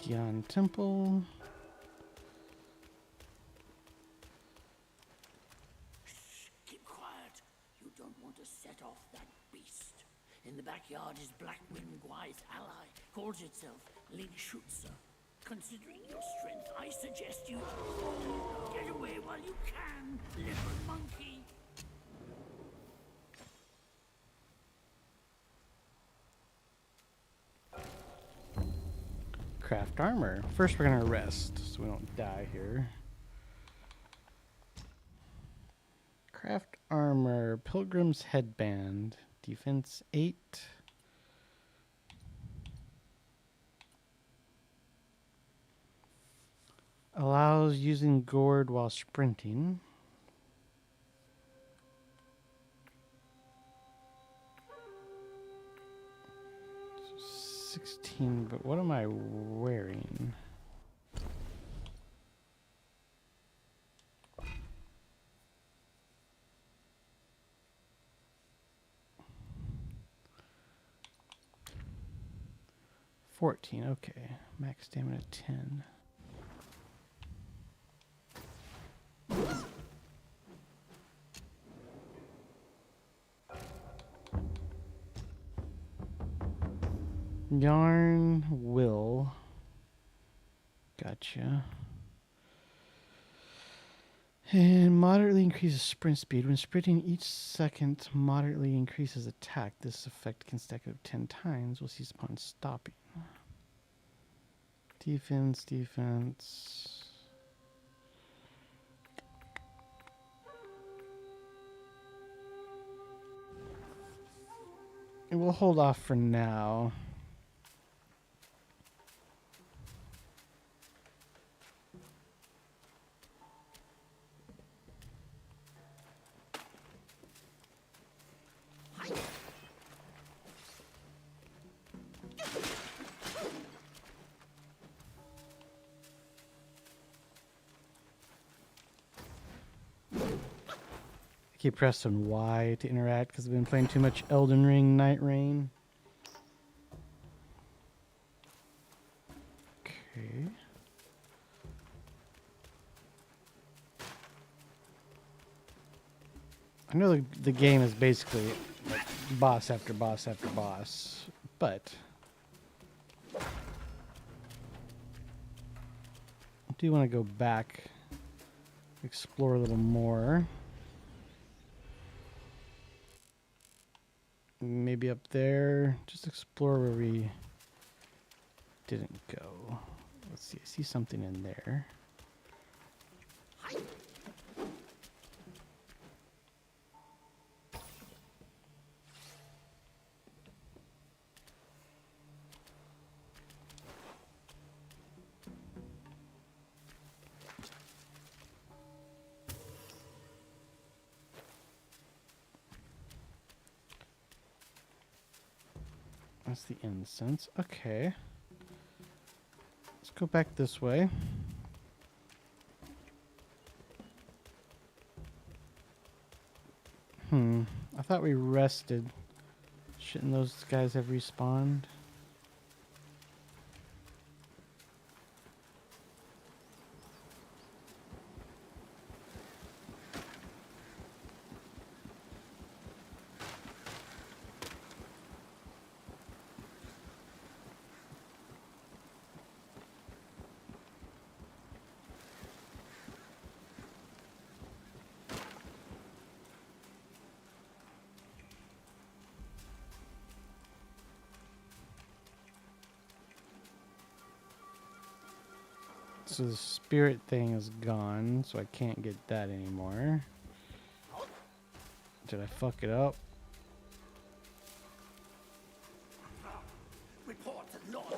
Speaker 1: Gian Temple.
Speaker 2: Keep quiet. You don't want to set off that beast. In the backyard is Blackwind Guai's ally. Calls itself Lingshutsu. Considering your strength, I suggest you get away while you can, little monkey.
Speaker 1: Craft armor. First, we're gonna rest so we don't die here. Craft armor. Pilgrim's headband. Defense 8. Allows using gourd while sprinting. But what am I wearing? $14, okay. Max stamina 10. Yarn will. Gotcha. And moderately increases sprint speed. When sprinting, each second moderately increases attack. This effect can stack up 10 times. We'll cease upon stopping. Defense, defense. And we'll hold off for now. Keep pressing Y to interact because I've been playing too much Elden Ring Night Rain. Okay. I know the game is basically like boss after boss after boss, but I do want to go back, explore a little more. Maybe up there. Just explore where we didn't go. Let's see. I see something in there. That's the incense. Okay. Let's go back this way. I thought we rested. Shouldn't those guys have respawned? So the spirit thing is gone, so I can't get that anymore. Did I fuck it up?
Speaker 5: Report to Lord.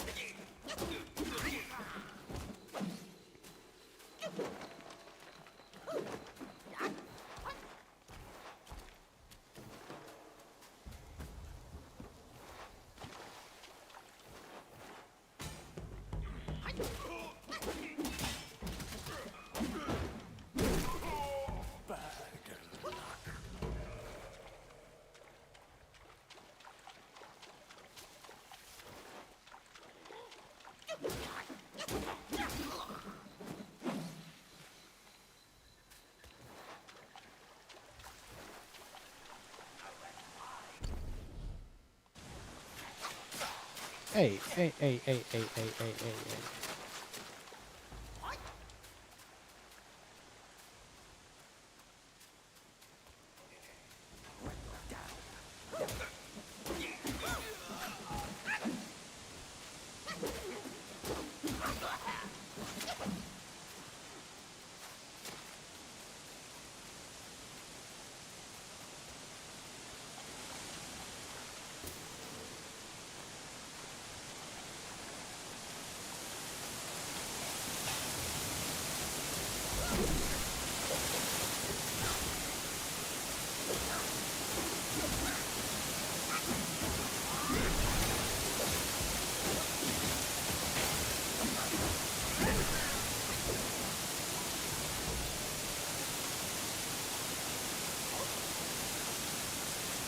Speaker 1: Hey, hey, hey, hey, hey, hey, hey, hey, hey.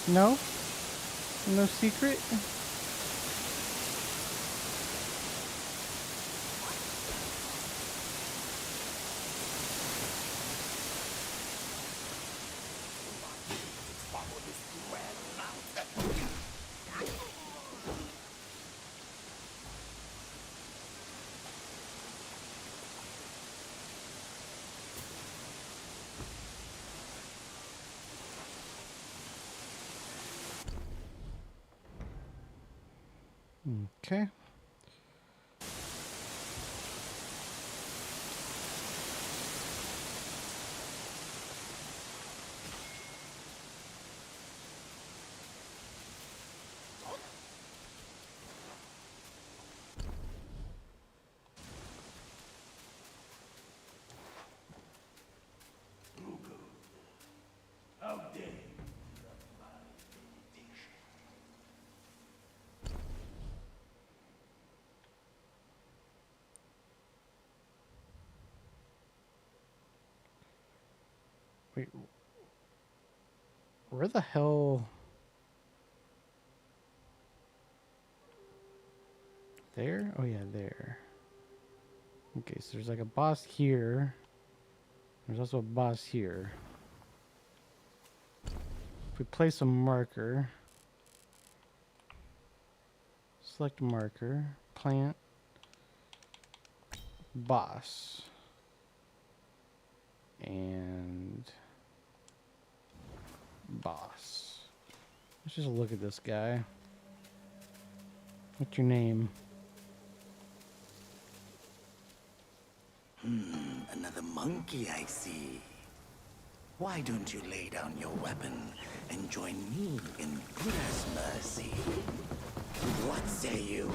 Speaker 1: No? No secret? Okay.
Speaker 5: How dare you interrupt my benediction?
Speaker 1: Wait. Where the hell? There? Oh yeah, there. Okay, so there's like a boss here. There's also a boss here. If we place a marker, select marker, plant, boss, and boss. Let's just look at this guy. What's your name?
Speaker 2: Another monkey, I see. Why don't you lay down your weapon and join me in Buddha's mercy? What say you?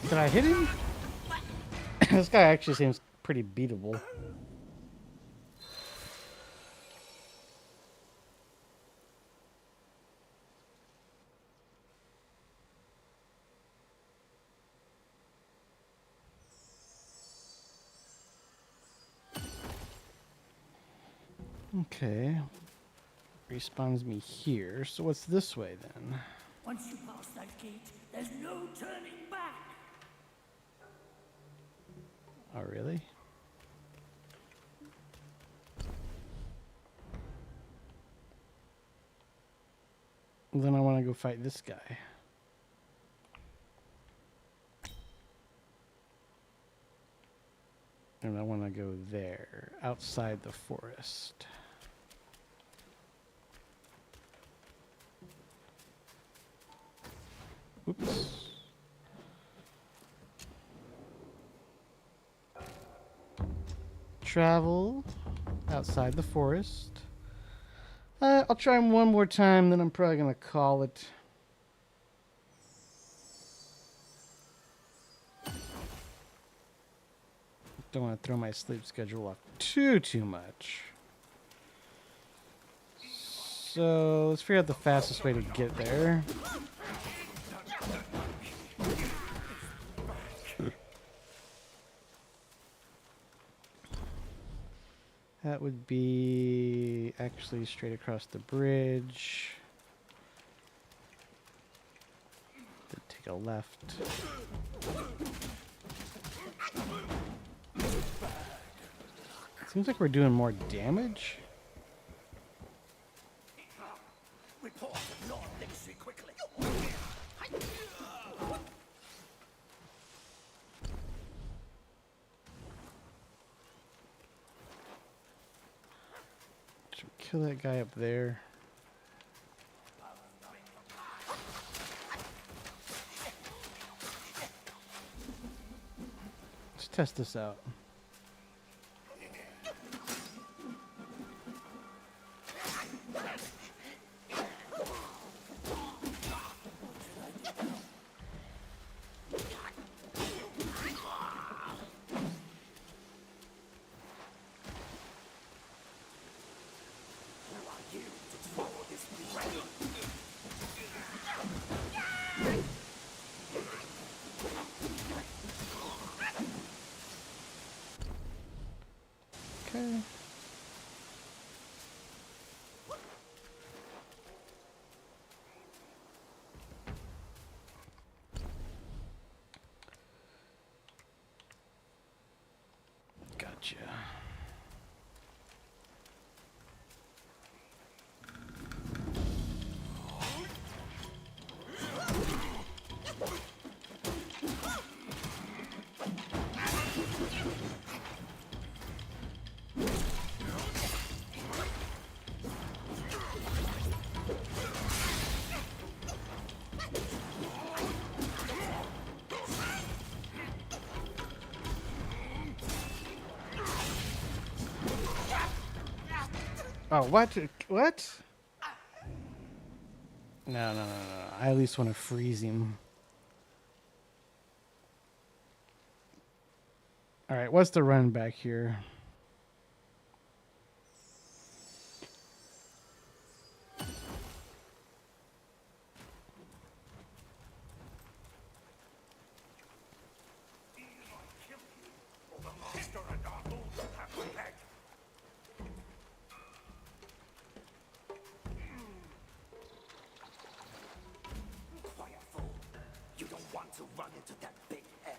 Speaker 1: Did I hit him? This guy actually seems pretty beatable. Okay. Respawns me here. So what's this way then?
Speaker 2: Once you pass that gate, there's no turning back.
Speaker 1: Oh, really? Well, then I want to go fight this guy. And I want to go there, outside the forest. Oops. Travel outside the forest. I'll try him one more time, then I'm probably going to call it. Don't want to throw my sleep schedule off too much. So let's figure out the fastest way to get there. That would be actually straight across the bridge. Then take a left. Seems like we're doing more damage.
Speaker 2: Report to Lord Lingsu quickly.
Speaker 1: Should we kill that guy up there? Let's test this out. Okay. Gotcha. Oh, what? What? No. I at least want to freeze him. Alright, what's the run back here?
Speaker 2: Quiet fool. You don't want to run into that big head.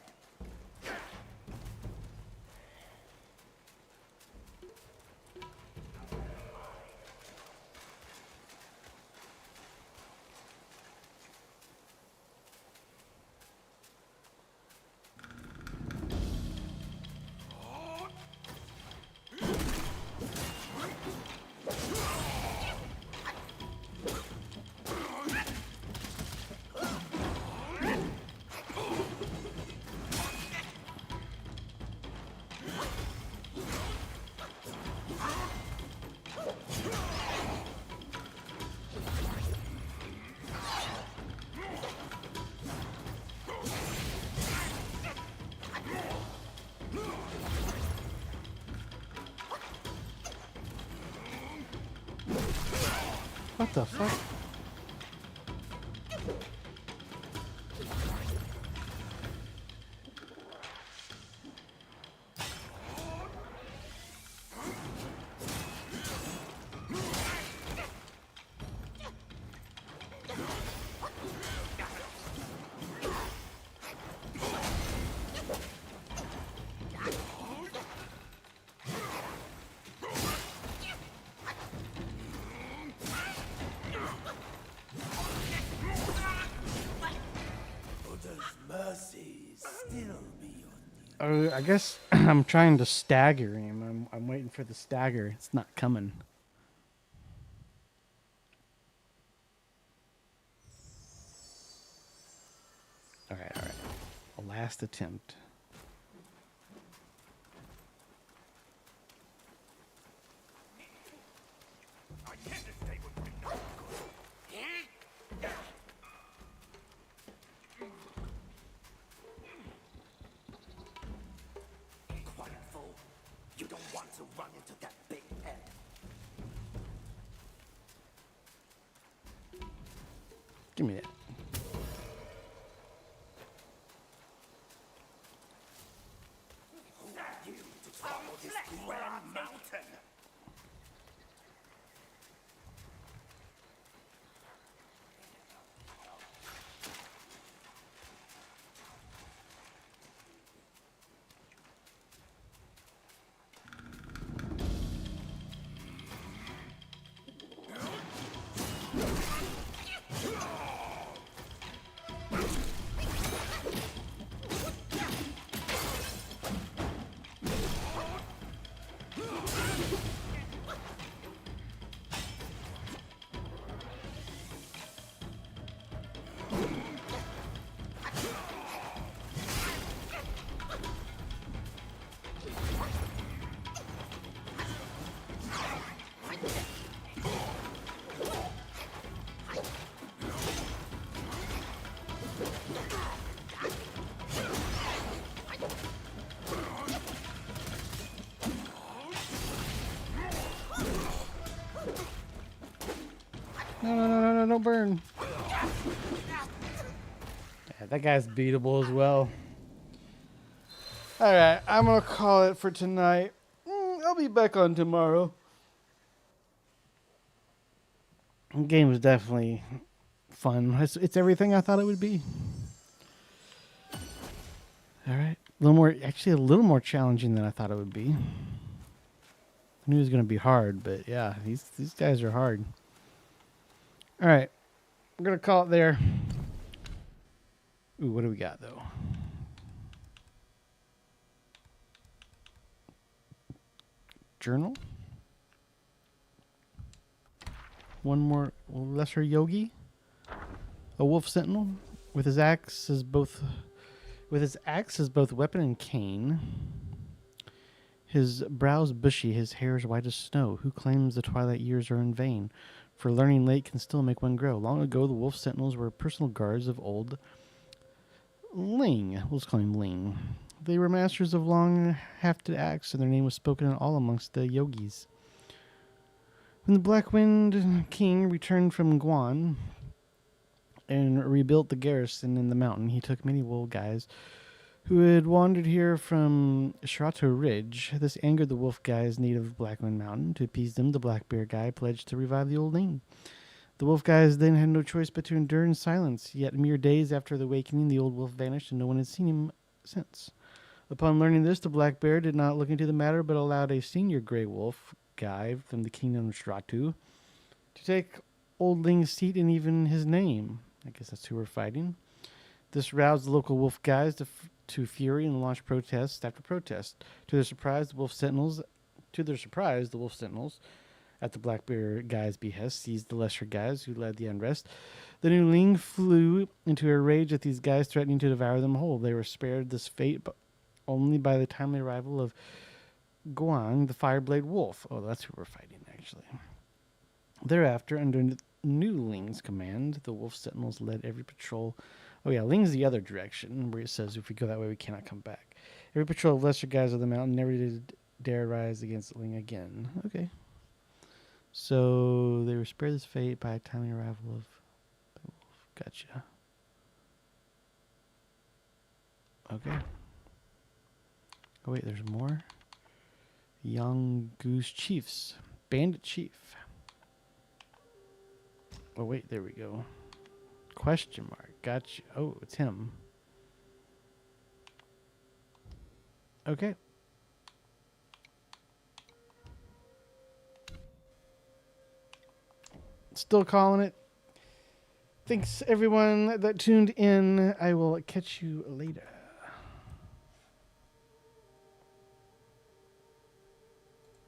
Speaker 1: What the fuck? I guess I'm trying to stagger him. I'm waiting for the stagger. It's not coming. All right. A last attempt.
Speaker 2: Quiet fool. You don't want to run into that big head.
Speaker 1: Give me that.
Speaker 2: Who are you to topple this grand mountain?
Speaker 1: No, don't burn. Yeah, that guy's beatable as well. Alright, I'm gonna call it for tonight. I'll be back on tomorrow. The game is definitely fun. It's everything I thought it would be. Alright. A little more challenging than I thought it would be. I knew it was gonna be hard, but yeah, these guys are hard. Alright. I'm gonna call it there. Ooh, what do we got though? Journal. One more lesser yogi. A wolf sentinel with his axe as both weapon and cane. His brows bushy, his hair is white as snow. Who claims the twilight years are in vain? For learning late can still make one grow. Long ago, the wolf sentinels were personal guards of old Ling. We'll just call him Ling. They were masters of long-hafted axe, and their name was spoken all amongst the yogis. When the Black Wind King returned from Guan and rebuilt the garrison in the mountain, he took many wolf guys who had wandered here from Shirato Ridge. This angered the wolf guys native of Blackwind Mountain. To appease them, the black bear guy pledged to revive the old name. The wolf guys then had no choice but to endure in silence. Yet mere days after the awakening, the old wolf vanished and no one had seen him since. Upon learning this, the black bear did not look into the matter but allowed a senior gray wolf guy from the kingdom of Shiratu to take old Ling's seat and even his name. I guess that's who we're fighting. This roused the local wolf guys to fury and launched protest after protest. To their surprise, the wolf sentinels, at the black bear guys' behest, seized the lesser guys who led the unrest. The new Ling flew into a rage at these guys, threatening to devour them whole. They were spared this fate, but only by the timely arrival of Guang, the Fireblade Wolf. Oh, that's who we're fighting, actually. Thereafter, under New Ling's command, the Wolf Sentinels led every patrol. Oh, yeah, Ling's the other direction, where it says if we go that way, we cannot come back. Every patrol of lesser guys of the mountain never did dare rise against Ling again. Okay. So they were spared this fate by a timely arrival of the wolf. Gotcha. Okay. Oh, wait, there's more. Young Goose Chiefs. Bandit Chief. Oh, wait, there we go. Question mark. Gotcha. Oh, it's him. Okay. Still calling it. Thanks, everyone that tuned in. I will catch you later.